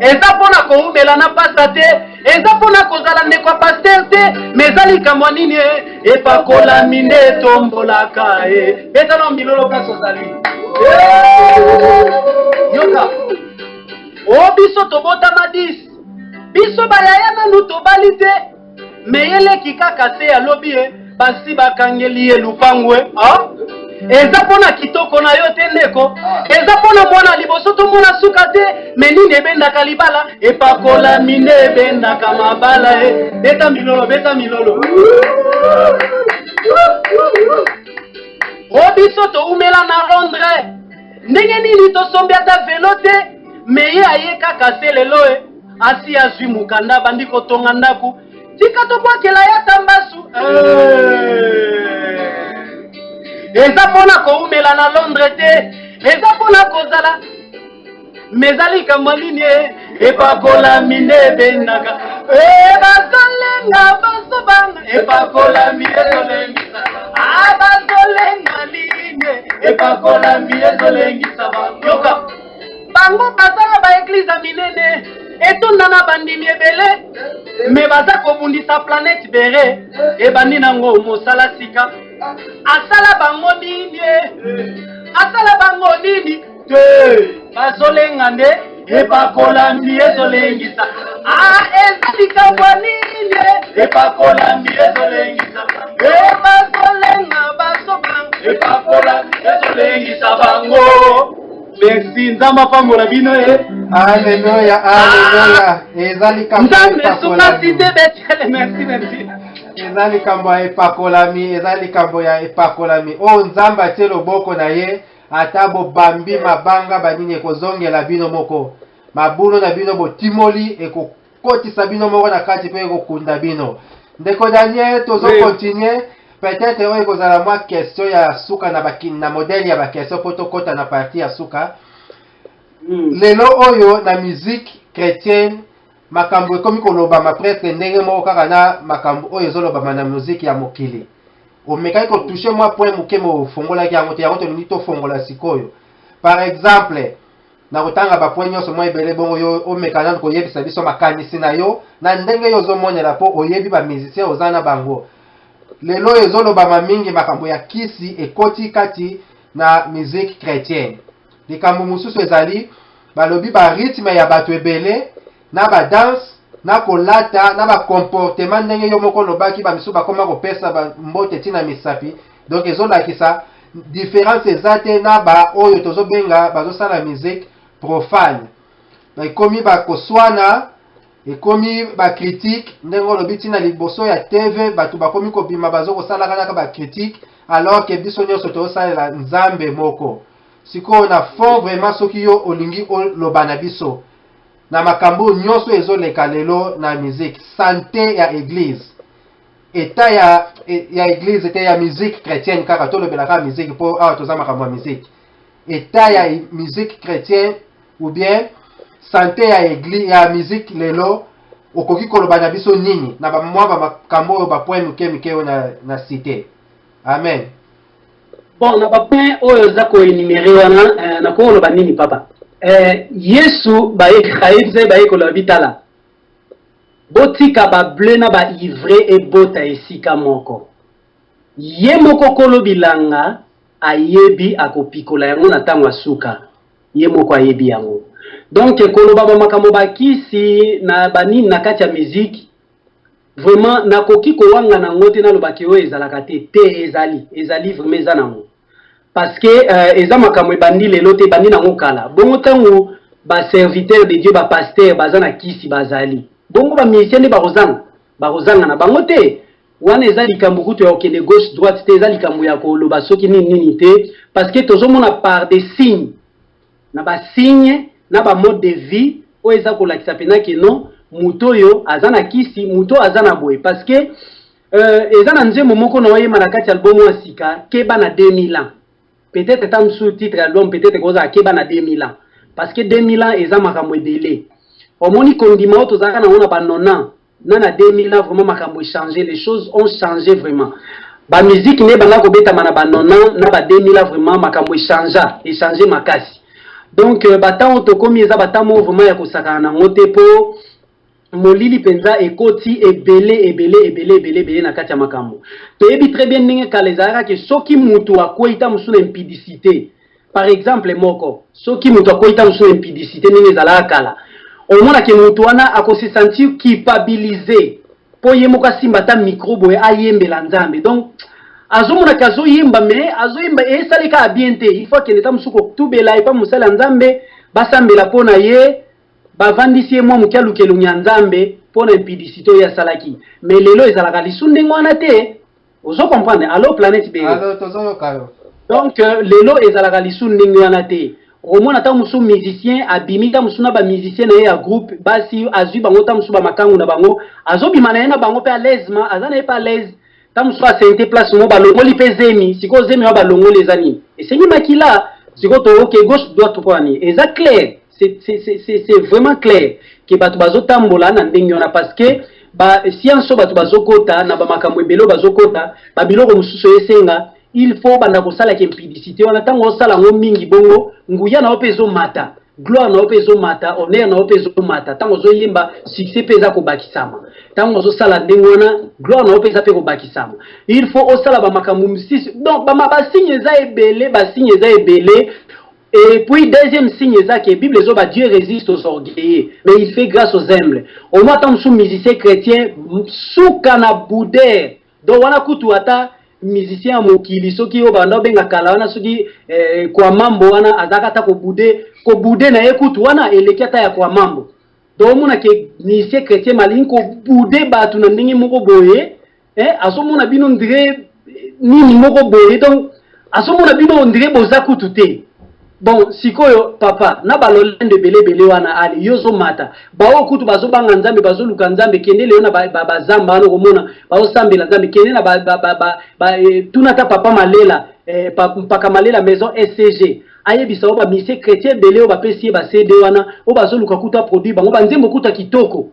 eza pona koumela na pasta te eza pona kozala ndeko ya paster te meza likamwa nini epakolami nde etombolaka beta na milolo kasi ozali yoka biso tobotama 10 biso bayaya nanu tobali te meyeleki kaka se alobi basi bakangeli ye lupangu eza pona kitoko na yo te ndeko eza pona mwana liboso to mwana suka te me nini ebendaka libala epakolami nde ebendaka mabala beta milolo Obiso to umela na Londres. Ndenge nini to sombi ata velo te. Meye aye kaka selelo asi azwi mukanda bandiko tonga ndaku. Tika to kwakela ya tambasu. Eza pona ko umela na Londres te. Eza pona ko zala. Mezali kamalini epakola mine benaka. Bazolenga bazobanga epakola mine zolengisa. Bazolenga line epakola mine zolengisa. Yoka bango bazala ba église minene etonda na bandimi ebele me baza kobundisa planète bere ebandi nango mosala sika asala bango nini te bazolenga nde epakolami ezolengisa ezalika bwanini epakolami ezolengisa bazolenga bazobanga epakolami ezolengisa bango. Merci, nzamba pambola bino Alléluia, alléluia. Ezali kambo ya epakolami, ezali kambo ya epakolami. O nzamba tie loboko na ye, ata bobambi mabanga banini ekozongela bino moko. Mabulo na bino botimoli ekokotisa bino moko na kati pe ekokunda bino. Ndeko Daniel tozo continuer. Peut-être oyo kozala mwa question ya suka na modèle ya ba question poto kota na partie ya suka. Lelo oyo na musique chrétienne makambo ekomi kolobama presque ndenge moko kaka na makambo oyo ezolobama na musique ya mokili. Omekaki kotouche mwa point moke mofongolaki yango te yango tolingi tofongola sikoyo. Par exemple na kotanga ba point nyonso mwa ebele bongo yo omekana koyebisa biso makanisi na yo na ndenge yo ozomonela po oyebi ba musicien ozana bango. Lelo ezolobama mingi makambo ya kisi ekoti kati na musique chrétienne. Likambo mususu ezali balobi ba rythme ya bato ebele na ba danse na kolata na ba comportement ndenge yo moko lobaki ba misu bakoma kopesa ba mbote tina misapi. Donc ezolakisa différence ezate na ba oyo tozobenga bazosala musique profane. Ba ekomi ba koswana ekomi ba critique ndenge lobi tina liboso ya TV batu bakomi kobima bazo kosala kana ba critique alors que biso nyonso tosalela nzambe moko. Siko na fond vraiment soki yo olingi olobana biso na makambo nyonso ezoleka lelo na musique santé ya église eta ya église eta ya musique chrétienne kaka tolobelaka musique po awa toza makambo ya musique eta ya musique chrétienne ou bien santé ya église ya musique lelo okoki kolobana biso nini na ba mwa ba makambo oyo ba point muke na cité. Amen. Bon, na ba point oyo za ko énumérer wana na ko loba nini papa. Yesu ba ekhaïze ba ekolo bitala. Botika ba bleu na ba ivre e bota esika moko. Ye moko kolo bilanga ayebi akopikola yango na tango asuka. Ye moko ayebi yango. Donc kolo ba makambo ba kisi na bani na kati ya musique vraiment na koki ko wanga na ngote na lobaki oyo ezalaka te ezali vraiment ezanango. Parce que eza makambo ebandi lelo te bandi nango kala. Bongo tango ba serviteur de Dieu ba pasteur bazana kisi bazali. Bongo ba musicien ba rozanga na bango te. Wana eza likambo kuto ya okende gauche droite te eza likambo ya koloba soki nini te parce que tozomona par des signes. Na ba signe na ba mode de vie o eza kolakisa penaki non muto yo azana kisi muto azana boye parce que ezana nzembo moko na oyema na kati album wa sika keba na 2000 ans. Peut-être tam sous titre album peut-être koza keba na 2000 ans parce que 2000 ans eza makambo ebele omoni kondima oto zaka na ona ba 90 ans na 2000 ans vraiment makambo changé, les choses ont changé vraiment. Ba musique ne banga ko beta mana ba 90 ans na ba 2000 ans vraiment makambo changé makasi. Donc batamo to komi eza batamo vraiment ya kosaka na ngote po molili penza ekoti ebele na kati ya makambo. Toyebi très bien ndenge kalezara ke soki mutu akoita musu na impudicité. Par exemple moko, soki mutu akoita musu na impudicité ndenge ezala kala. Omona ke mutu wana akosi sentir culpabilisé. Po ye moko simba ta micro boye ayembela nzambe. Donc azomona kazo yimba me azoyimba esalika bien te. Il faut que leta musu ko tubela epa musala nzambe basambela pona ye bavandisi mwa mukialukelu nyanzambe pona impidicité ya salaki. Mais lelo ezalaka lisunde ngwana te. Vous comprenez? Allo planète B. Allo tozo kayo. Donc lelo ezalaka lisu ndenge wana te. Au moins ata musu musicien abimika musu na ba musicien na ya groupe basi azui bango ta musu ba makangu na bango azobima na bango pe à l'aise ma azana pas à l'aise ta musu a sente place mo ba longoli pe zemi siko zemi ba longoli ezani et c'est makila siko to ok gauche droite ko ani eza clair c'est vraiment clair que batu bazotambola na ndenge wana parce que ba science batu bazokota na ba makambo ebelo bazokota ba biloko mususu esenga il faut banda kosala ke impudicité wana tango sala ngo mingi bongo nguya na opezo mata gloire na opezo mata honneur na opezo mata tango zo yimba succès peza ko bakisama tango zo sala ndengona gloire na opeza pe ko bakisama il faut osala ba makambo musisi donc ba signe za ebele. Et puis deuxième signe ça que Bible zo ba Dieu résiste aux orgueilleux mais il fait grâce aux humbles. Au moins tant sous musicien chrétien soukana boudé do wana kutu ata musicien mokili soki o banda benga kala wana soki kwa mambo wana azaka ta ko bude na ekutu wana elekata ya kwa mambo do mona ke musicien chrétien malin ko bude batu na ndingi moko boye asomona bino ndire nini moko boye donc asomona bino ndire boza kutu te. Bon, sikoyo papa na balolende belebele wana ali yozo mata bawo kutu bazo banga nzambe bazo luka nzambe kende leo na bazamba ano komona bazo sambela nzambe kende na tunata papa malela mpaka malela maison SCG ayebisa ba mise chrétien beleo ba pesi ba CD wana o bazo luka kuta produit bango banzembo kuta kitoko.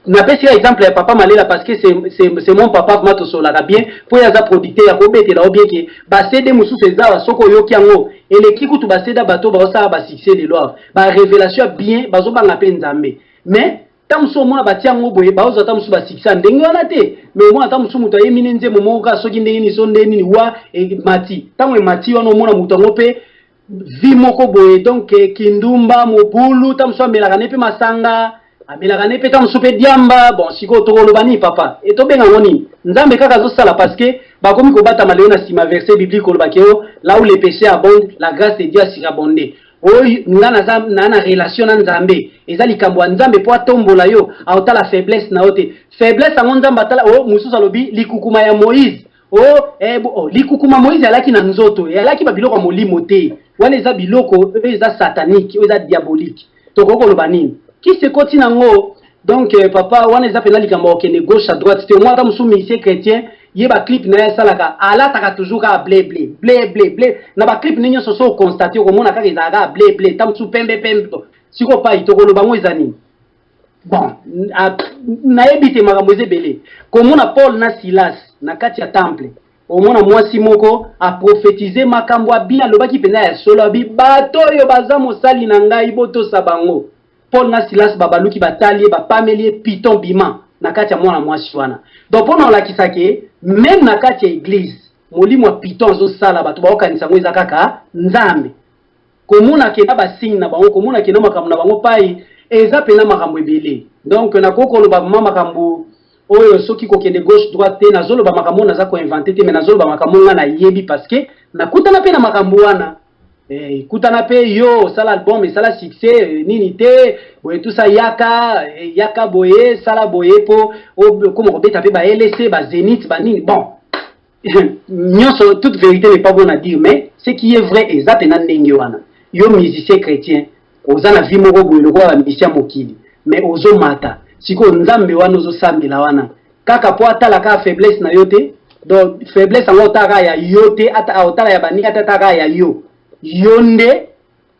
Na pesi exemple ya papa malela parce que c'est mon papa mato solaka bien pour yaza producteur ya kobete la bien que ba CD mususu eza soko yoki yango eleki kutu ba CD bato ba osala ba succès de loi ba révélation bien bazo banga pe nzambe mais tamso mona batia ngo boye ba ozo tamso ba succès ndenge wana te mais mona tamso muto ayemini nzembo moka soki ndenge ni so ndeni ni wa mati tango mati wana mona muto ngo pe vi moko boye donc kindumba mobulu tamso melaka ne pe masanga amelaka ne peta musupe diamba bon siko tokoloba papa et to benga ngoni nzambe kaka zo sala parce que bakomi ko bata maleo na sima verset biblique koloba keo là où les péchés abondent la grâce de Dieu surabonde oy ngana na relation na nzambe eza likambo ya nzambe po atombola yo aotala faiblesse na ote faiblesse ango nzambe atala mususu alobi likukuma ya Moïse likukuma Moïse alaki na nzoto alaki ba biloko molimo te wana eza biloko eza satanique eza diabolique tokokoloba nini qui se continue en donc papa wana eza pena likambo okene gauche à droite te moi ta musu musicien chrétien yeba clip na ya salaka ala taka toujours ka blé na ba clip ninyo so constater ko mona kaka ezaka blé ta musu pembe siko pa itoko lo bango ezani bon na ebite makambo ezebele ko mona Paul na Silas na kati ya temple au mona mwasi moko a prophétiser makambo abina lobaki pena ya solo abi bato yo baza mosali na ngai boto sabango Paul na Silas babaluki batali bapameli piton bima na kati ya mwana mwasi wana donc pona la kisake même na kati ya église molimo piton zo sala bato baokanisa ngo ezakaka nzambe komuna ke na ba signe na bango komuna ke na makambo na bango pai eza pena makambo ebele donc na kokolo ba makambo oyo soki ko kende gauche droite te na zolo ba makambo na za ko inventer te mais na zolo ba makambo na yebi parce que na kutana pe na makambo wana kutana pe yo sala album et sala succès nini te boye tout ça yaka boye sala boye po comme on beta pe ba LC ba Zénith ba nini bon nyonso toute vérité n'est pas bonne à dire mais ce qui est vrai exactement ndenge wana yo musicien chrétien ozana vie moko boye lokwa ba musicien mokili mais ozo mata siko nzambe wana ozo sambela wana kaka po atala ka faiblesse na yo te donc faiblesse ngo taka ya yo te ata otala ya bani ata taka ya yo yonde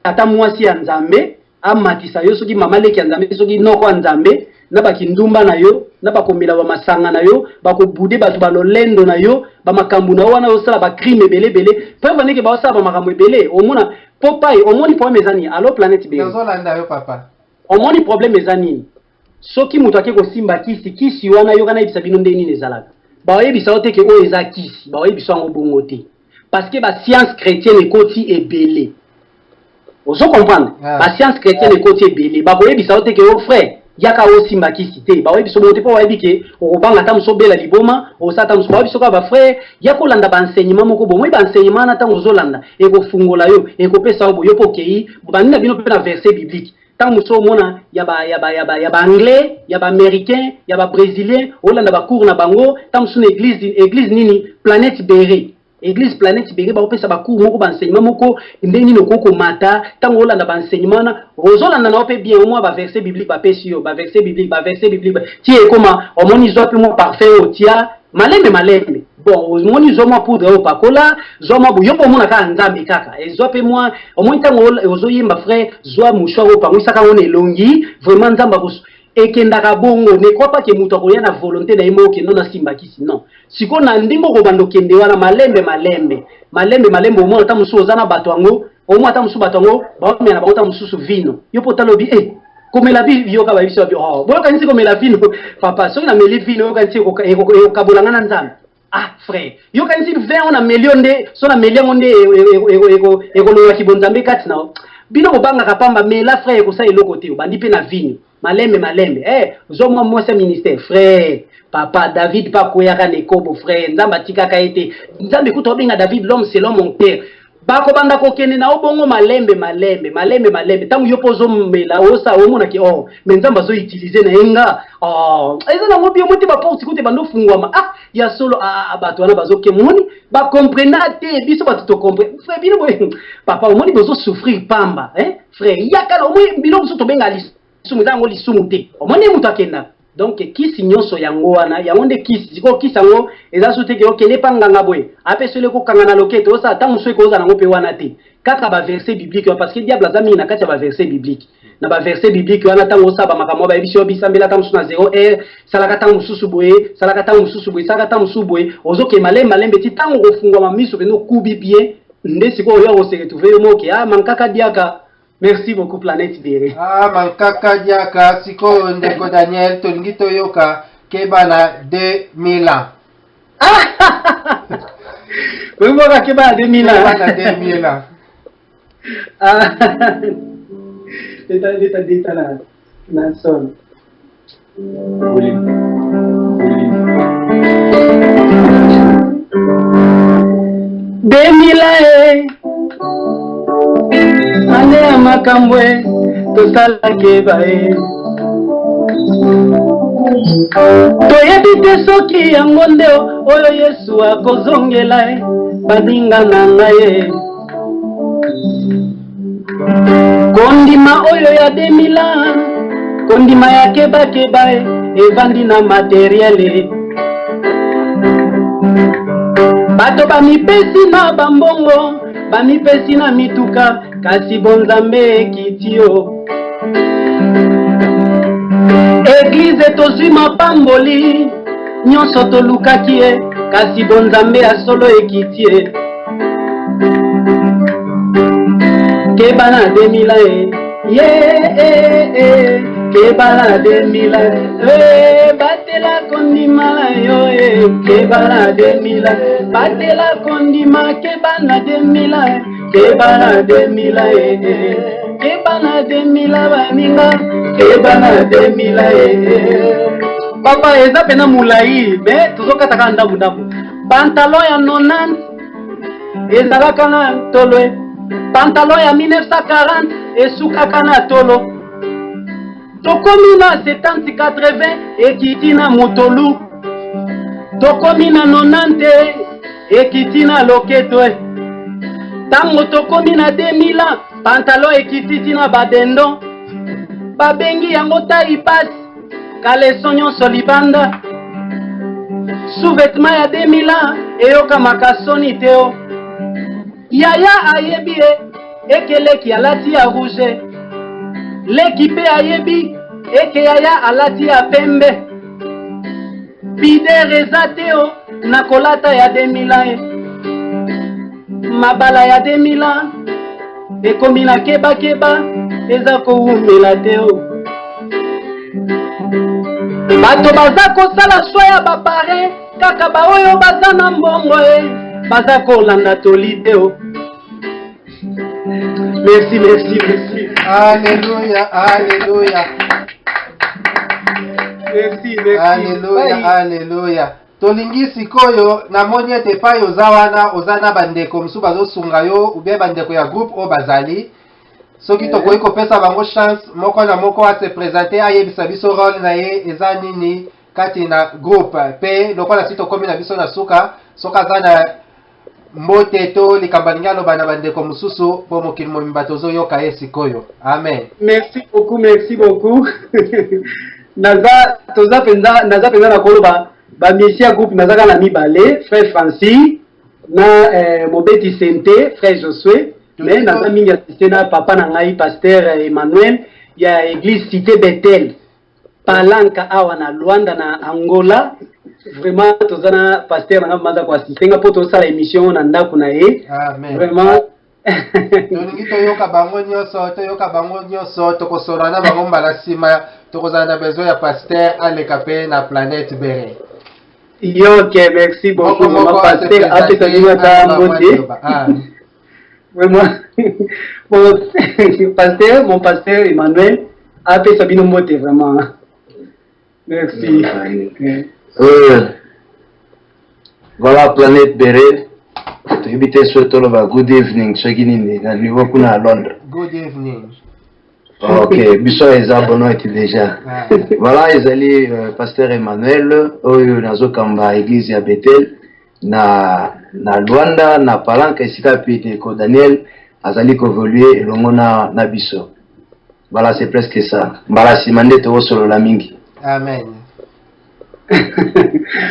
ata mwasi ya nzambe amatisa yo soki mama leki ya nzambe soki noko ya nzambe na bakindumba na yo na bakomela ba masanga na yo bakobude bato balolendo na yo ba makambu na wana osala ba crime belebele po vaneke ba osala ba makambu ebele omona popai omoni problème ezani allo planète B nazolanda yo papa omoni problème ezani soki muto ake kosimba kisi wana yo kana ebisa bino ndeni nezalaka ba oyebisa ote ke o eza kisi ba oyebisa ngo bongo te parce que la science chrétienne est côté ebele. Vous comprenez? La science chrétienne est côté ebele. Ba boye bisa ote ke o frère, yaka aussi maki cité. Ba boye biso monte po wa bike, o banga tam so bela liboma, o sa tam so ba biso ka ba frère, yako landa ba enseignement moko bo, moi ba enseignement na tango zo landa, e ko fungola yo, e ko pesa obo yo pokei, ba nina bino pe na verset biblique. tant muso mona ya ba anglais ya ba américain ya ba brésilien olanda ba cours na bango tant muso na église nini planète Béré église planète Béré ba opesa ba cours moko ba enseignement moko ndeni no koko mata tant olanda ba enseignement na rozolanda na opé bien au moins ba verset biblique ba pesio ba verset biblique ti e koma omoni zo pe mo parfait o tia malembe bon omoni zo mo poudre o pakola zo mo buyo po mona ka nzambe kaka e zo pe moi omoni tango ozo yimba frère zo mouchoir o pango saka on elongi vraiment nzamba boso ekendaka bongo ne crois pas que muto akoya na volonté na imo ke non na simba kisi non siko na ndimbo ko bando kende wana malembe o mona ta muso ozana bato ango o mona ta muso bato ango ba mena ba ta muso vino yo potalobi comme la vie yoka ba biso oh boka nsi comme la vino papa so na meli vino yoka nsi ko kabolanga na nzambe ah frère yoka nsi 20 on a million de so na million de lo ki bonzambe kati na bino bobanga kapamba mais la frère ko sa eloko te bandi pe na vino malembe zo moi c'est ministère frère papa David pa koyaka ne kobo frère nzamba tikaka ete nzambe kuto binga David l'homme c'est l'homme mon père bako banda ko kene na obongo malembe tangu yopozo mela osa omona ki mais nzamba zo utiliser na enga eza na ngobi omoti ba porte kote bando fungwama ya solo bato wana bazo ke moni ba comprendre te biso bato to comprendre frère bino boy papa omoni bozo souffrir pamba frère yaka omoni bino bozo to benga lisumu zango lisumu te omoni muto akenda donc kisi nyonso yango wana yango nde kisi siko kisi yango eza soute ke okende panganga boye apesole ko kanga na loketo osa ta muso ko oza nango pe wana te kaka ba verset biblique parce que diable azami na kati ya ba verset biblique na ba verset biblique wana tango osa ba makambo ba biso bisambela ta muso na 0 salaka ta mususu boye salaka ta mususu boye ozoke malembe ti tango kofungwa mamiso peno kubi bien nde siko oyo o se retrouver mo ke mankaka diaka. Merci beaucoup, Planète Béré. Mankaka diaka, siko ndeko Daniel, tolingito yoka, kebana 2000 ans. Oui, moi, kebana 2000 ans. Kebana 2000 ans. L'état na son. Ane ya makambwe tosalaki bae toyebi te soki yango nde oyo Yesu akozongela baninga na ngai kondima oyo ya 2000 kondima ya kebakeba evandi na materiele bato bamipesi na bambongo bamipesi na mituka kasi bonzambe ekitio eglize tozwi mapamboli nyonso tolukaki ye kasi bonzambe ya solo ekitie kebana 2000 kebana 2000 batela kondima yo kebana 2000 batela kondima kebana 2000 kebana 2000 kebana 2000 baninga kebana 2000 papa eza pena mulai me tozokataka ndambu pantalon ya 90 ezalaka na tolwe pantalon ya 1940 esukaka na tolo tokomi na 70-80 ekiti na motolu tokomi na 90 ekiti na loketo tango tokomi na 2000 pantalon ekiti tina badendo babengi yango tai pasi kaleso nyonso libanda sous-vêtement ya 2000 eyokamaka soni teo yaya ayebi ekeleki alati ya rouge leki pe ayebi eke yaya alati ya pembe bider eza teo na kolata ya 2000 mabala ya 2000 ekomi na kebakeba eza kowumela teo bato baza kosala swa ya bapare kaka baoyo baza na mbongo baza kolanda toli teo. Merci. Alléluia. Merci. Alléluia. Tolingi sikoyo namoni ete pai ozana bandeko musu bazosunga yo ou bien bandeko ya groupe o bazali soki tokoki kopesa bango chance moko na moko ase présenter ayebisa biso rôle na ye eza nini kati na groupe pe lokola si tokomi na biso na suka soki aza na mbote to likambo alingi aloba na bandeko mosusu mpo mokili mobimba tozoyoka ye sikoyo. Amen. Merci beaucoup. Naza penza na koloba ba misia groupe naza kana mibale frère Francis na mobeti Sente frère Josué mais naza mingi assisté na papa na ngai pasteur Emmanuel ya église Cité Bethel Palanka awa na Luanda na Angola. Vraiment tozana pasteur na maza ko assisté nga poto sala émission na ndako na ye. Amen. Vraiment tolingi toyoka bango nyonso tokosola na bango mbala nsima tokozala na besoin ya pasteur aleka pe na planète Béré. Ok, merci beaucoup mon pasteur apesa bino ta mbote. Vraiment mon pasteur Emmanuel apesa bino mbote vraiment. Merci. Voilà planète Béré. Tribute surtout le good evening soki nini na niveau kuna à Londres. Good evening. Ok, biso ezabono eti déjà. Voilà ezali pasteur Emmanuel oyo nazokamba église ya Bethel na Luanda na Palanka esika pete ko Daniel azali ko évoluer elongo na biso. Voilà, c'est presque ça. Mbala simande to solo la mingi. Amen.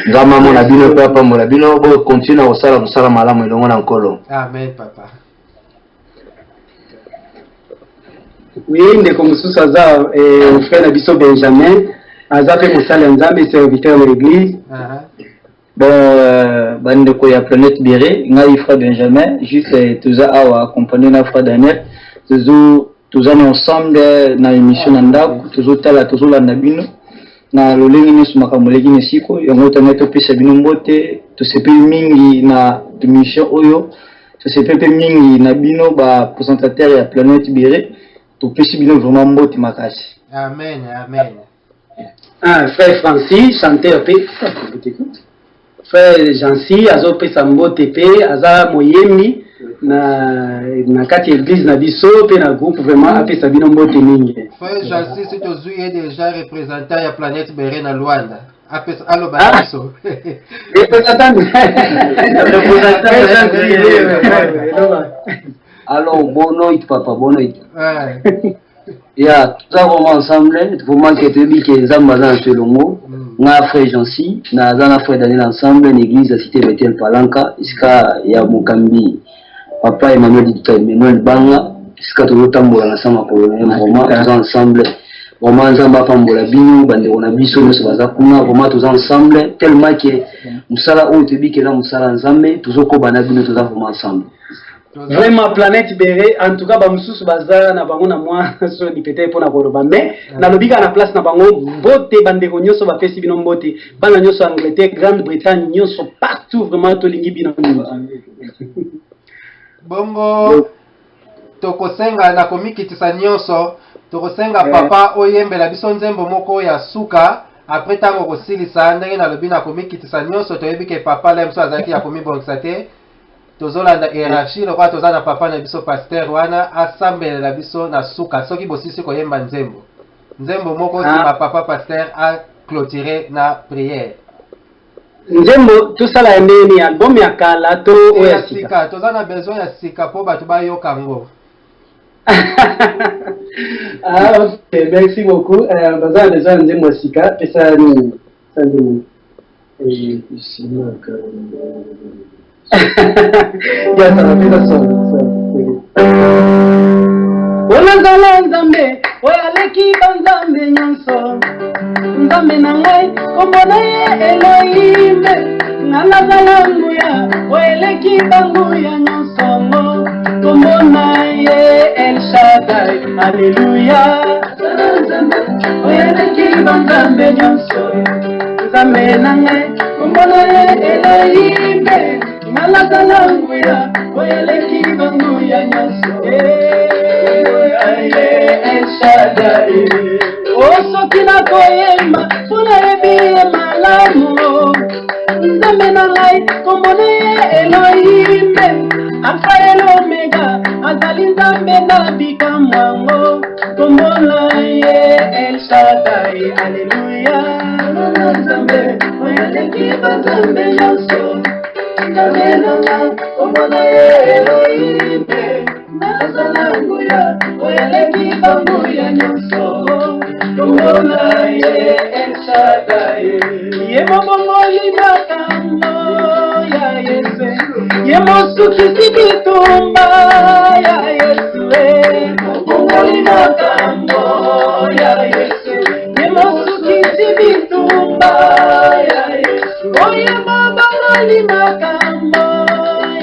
Ngama mona bino papa mona bino bo continue osala musala malamu elongo na nkolo. Amen papa. Oui, ndeko mosusu aza frère na biso Benjamin aza pe mosala nzambe serviteur de l'église. Bon bandeko ya planète Béré ngai frère Benjamin juste tuza awa accompagné na frère Daniel tuza ensemble na émission na ndako tuzotala tuzolanda bino na lolenge nyonso makambo leki nesiko yango tanga topesa bino mbote tosepeli mingi na émission oyo tosepeli mingi na bino ba présentateur ya planète Béré topesi bino vraiment mbote makasi. Amen. Amen. Frère Francis chanteur pe frère Jansi azopesa mbote pe aza moyembi na kati église na biso pe na groupe vraiment apesa bino mbote mingi. Frère Jansi si tozui déjà représentant ya planète Béré na Luanda apesa aloba biso. Alors bono papa bono ya tout vraiment ensemble vraiment que tu dis que zamba za selongo nga frère Jansi na zana frère Daniel ensemble en église à Cité Bethel Palanka iska ya Mukambi papa Emmanuel Banga iska to tambola na sama ko vraiment tous ensemble vraiment zamba pambola bino bande ona biso nyonso baza kuna vraiment tous ensemble tellement que musala o te bi que na musala nzambe tuzoko bana bino tous vraiment ensemble. Vraiment planète Béré en tout cas ba mususu baza na bango na moi so di peut-être pour na koloba mais na lobika na place na bango mbote bandeko nyonso ba pesi bino mbote bana nyonso Angleterre Grande-Bretagne nyonso partout vraiment to lingi bino bongo tokosenga na komikitisa nyonso tokosenga papa oyembela biso nzembo moko ya suka après tango kosilisa ndenge na lobi na komikitisa nyonso toyebi ke papa lemso azaki ya komibongisa te tozolanda hiérarchie lokola toza na papa na biso pasteur wana asambelela biso na suka soki bosisi koyemba nzembo moko sima papa pasteur a clôturer na prière. Nzembo tosala ndeni album ya kala to oya sika toza na besoin ya sika po bato bayoka ngo. Ok, merci beaucoup. Baza besoin nzembo ya sika pesa ni sanzembo ya sana pesa so wala zala nzambe oyaleki banzambe nyonso nzambe na ngai kombo na ye Elohim nganga zala nguya oyaleki banguya nyonso kombo na ye El Shaddai Haleluya nzambe oyaleki banzambe nyonso nzambe na ngai kombo na ye Elohim nganga zala nguya oyaleki banguya nyonso El Shaddai osoki na koyemba mpona yebi malamu nzambe na ngai kombo na ye Elohim Alpha et l'Omega, azali nzambe na bikamwango, kombola ye El Shaddai, Alléluia. Nzambe, oyaleki bazambe nyonso, nzambe nanga, kombola ye Elohim, nazala nguya, oyaleki banguya nyonso, kombola ye El Shaddai. Ye mobongoli makambo ya Yesu, ye mosukisi bitumba ya Yesu, mobongoli makambo ya Yesu, ye mosukisi bitumba ya Yesu, oye mobongoli makambo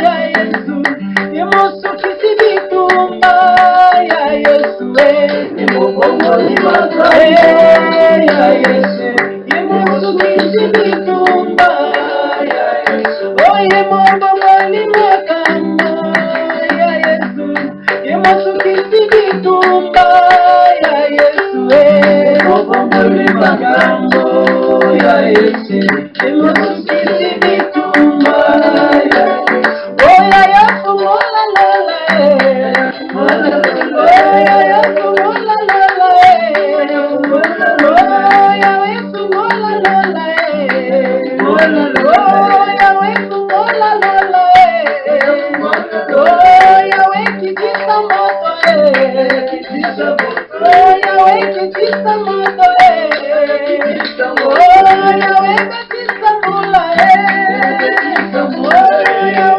ya Yesu, ye mosukisi bitumba ya Yesu, ye mobongoli makambo ya Yesu, ye mosukisi bitumba ya Yesu, oye mobongoli makambo ya Yesu, ye mosukisi bitumba ya Yesu, mobongoli makambo ya Yesu, ye mosukisi bitumba ya Yesu, oya Yesu mola lola, oya Yesu mola lola, oya Yesu mola lola, oya Yesu mola lola, oya wekitisa moto, oya wekitisa moto, oya wekitisa mola, oya wekitisa mola, oya wetu mola lola, oya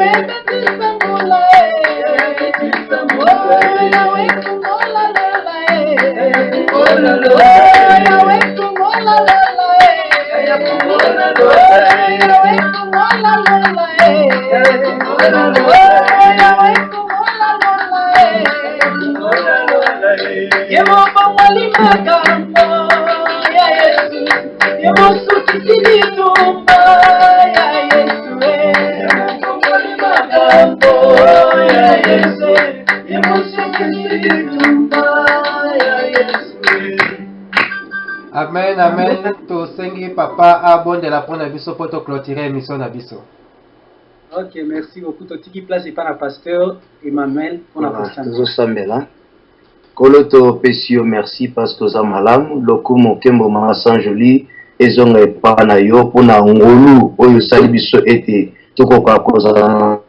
wetu mola lola, oya wetu mola lola, oya wetu mola lola, ye mobongoli makambo ya Yesu, ye mosukisi bitumba ya Yesu, ye mobongoli makambo ya Yesu, ye mosukisi bitumba ya Yesu. Amen, amen. Tosengi papa abondela pona biso poto clôturer émission na biso. Ok, merci beaucoup. Totiki place et pas la pasteur Emmanuel pour la prochaine. Koloto pesio merci parce que za malamu lokumo kembo mama San Joli ezonga epa na yo pona ngolu oyo sali biso ete tokoka koza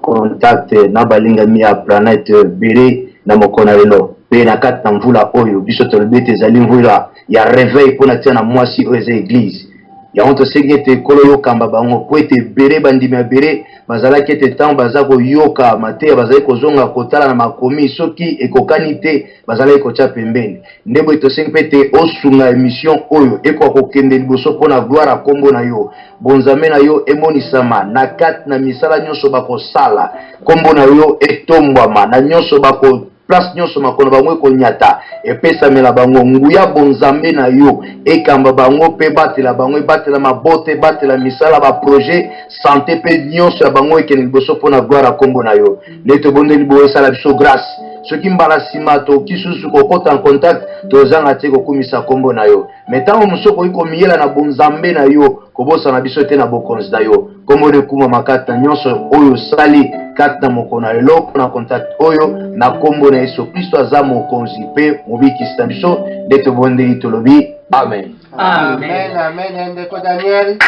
contact na balinga mi ya planète bere na mokona lelo pe na kati na mvula oyo biso tolobete ezali mvula ya réveil pona tia na mwasi oyo eza église ya honte segete kolo yo kamba bango po ete bere bandimi ya bere bazalaki ete ntango baza koyoka mateya bazali kozonga kotala na makomi soki ekokani te bazalaki kotya pembeni ndembo etosengi mpe ete osunga émission oyo ekoka kokende liboso mpona gloire ya kombo na yo bonzambe na yo emonisama na kati na misala nyonso bakosala kombo na yo etombwama na nyonso bako place nyonso makolo bango ekonyata epesamela bango nguya bonzambe na yo ekamba bango pe batela bango batela mabote batela misala ba projet santé pe nyonso ya bango ekene liboso mpona gloire ya kombo na yo neto bondeli bo esala biso grâce soki mbala nsima toki susu kokota en contact tozanga te kokumisa kombo na yo me ntango mosusu okoki komiyela na bonzambe na yo kobosana biso te na bokonzi na yo kombo nekuma makati na nyonso oyo osali kati na mokona lelo mpona contact oyo na kombo na Yesu Kristo aza mokonzi mpe mobikisi na biso nde tobondeli tolobi amen. Amen, amen. Ndeko Daniel,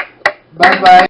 bye bye.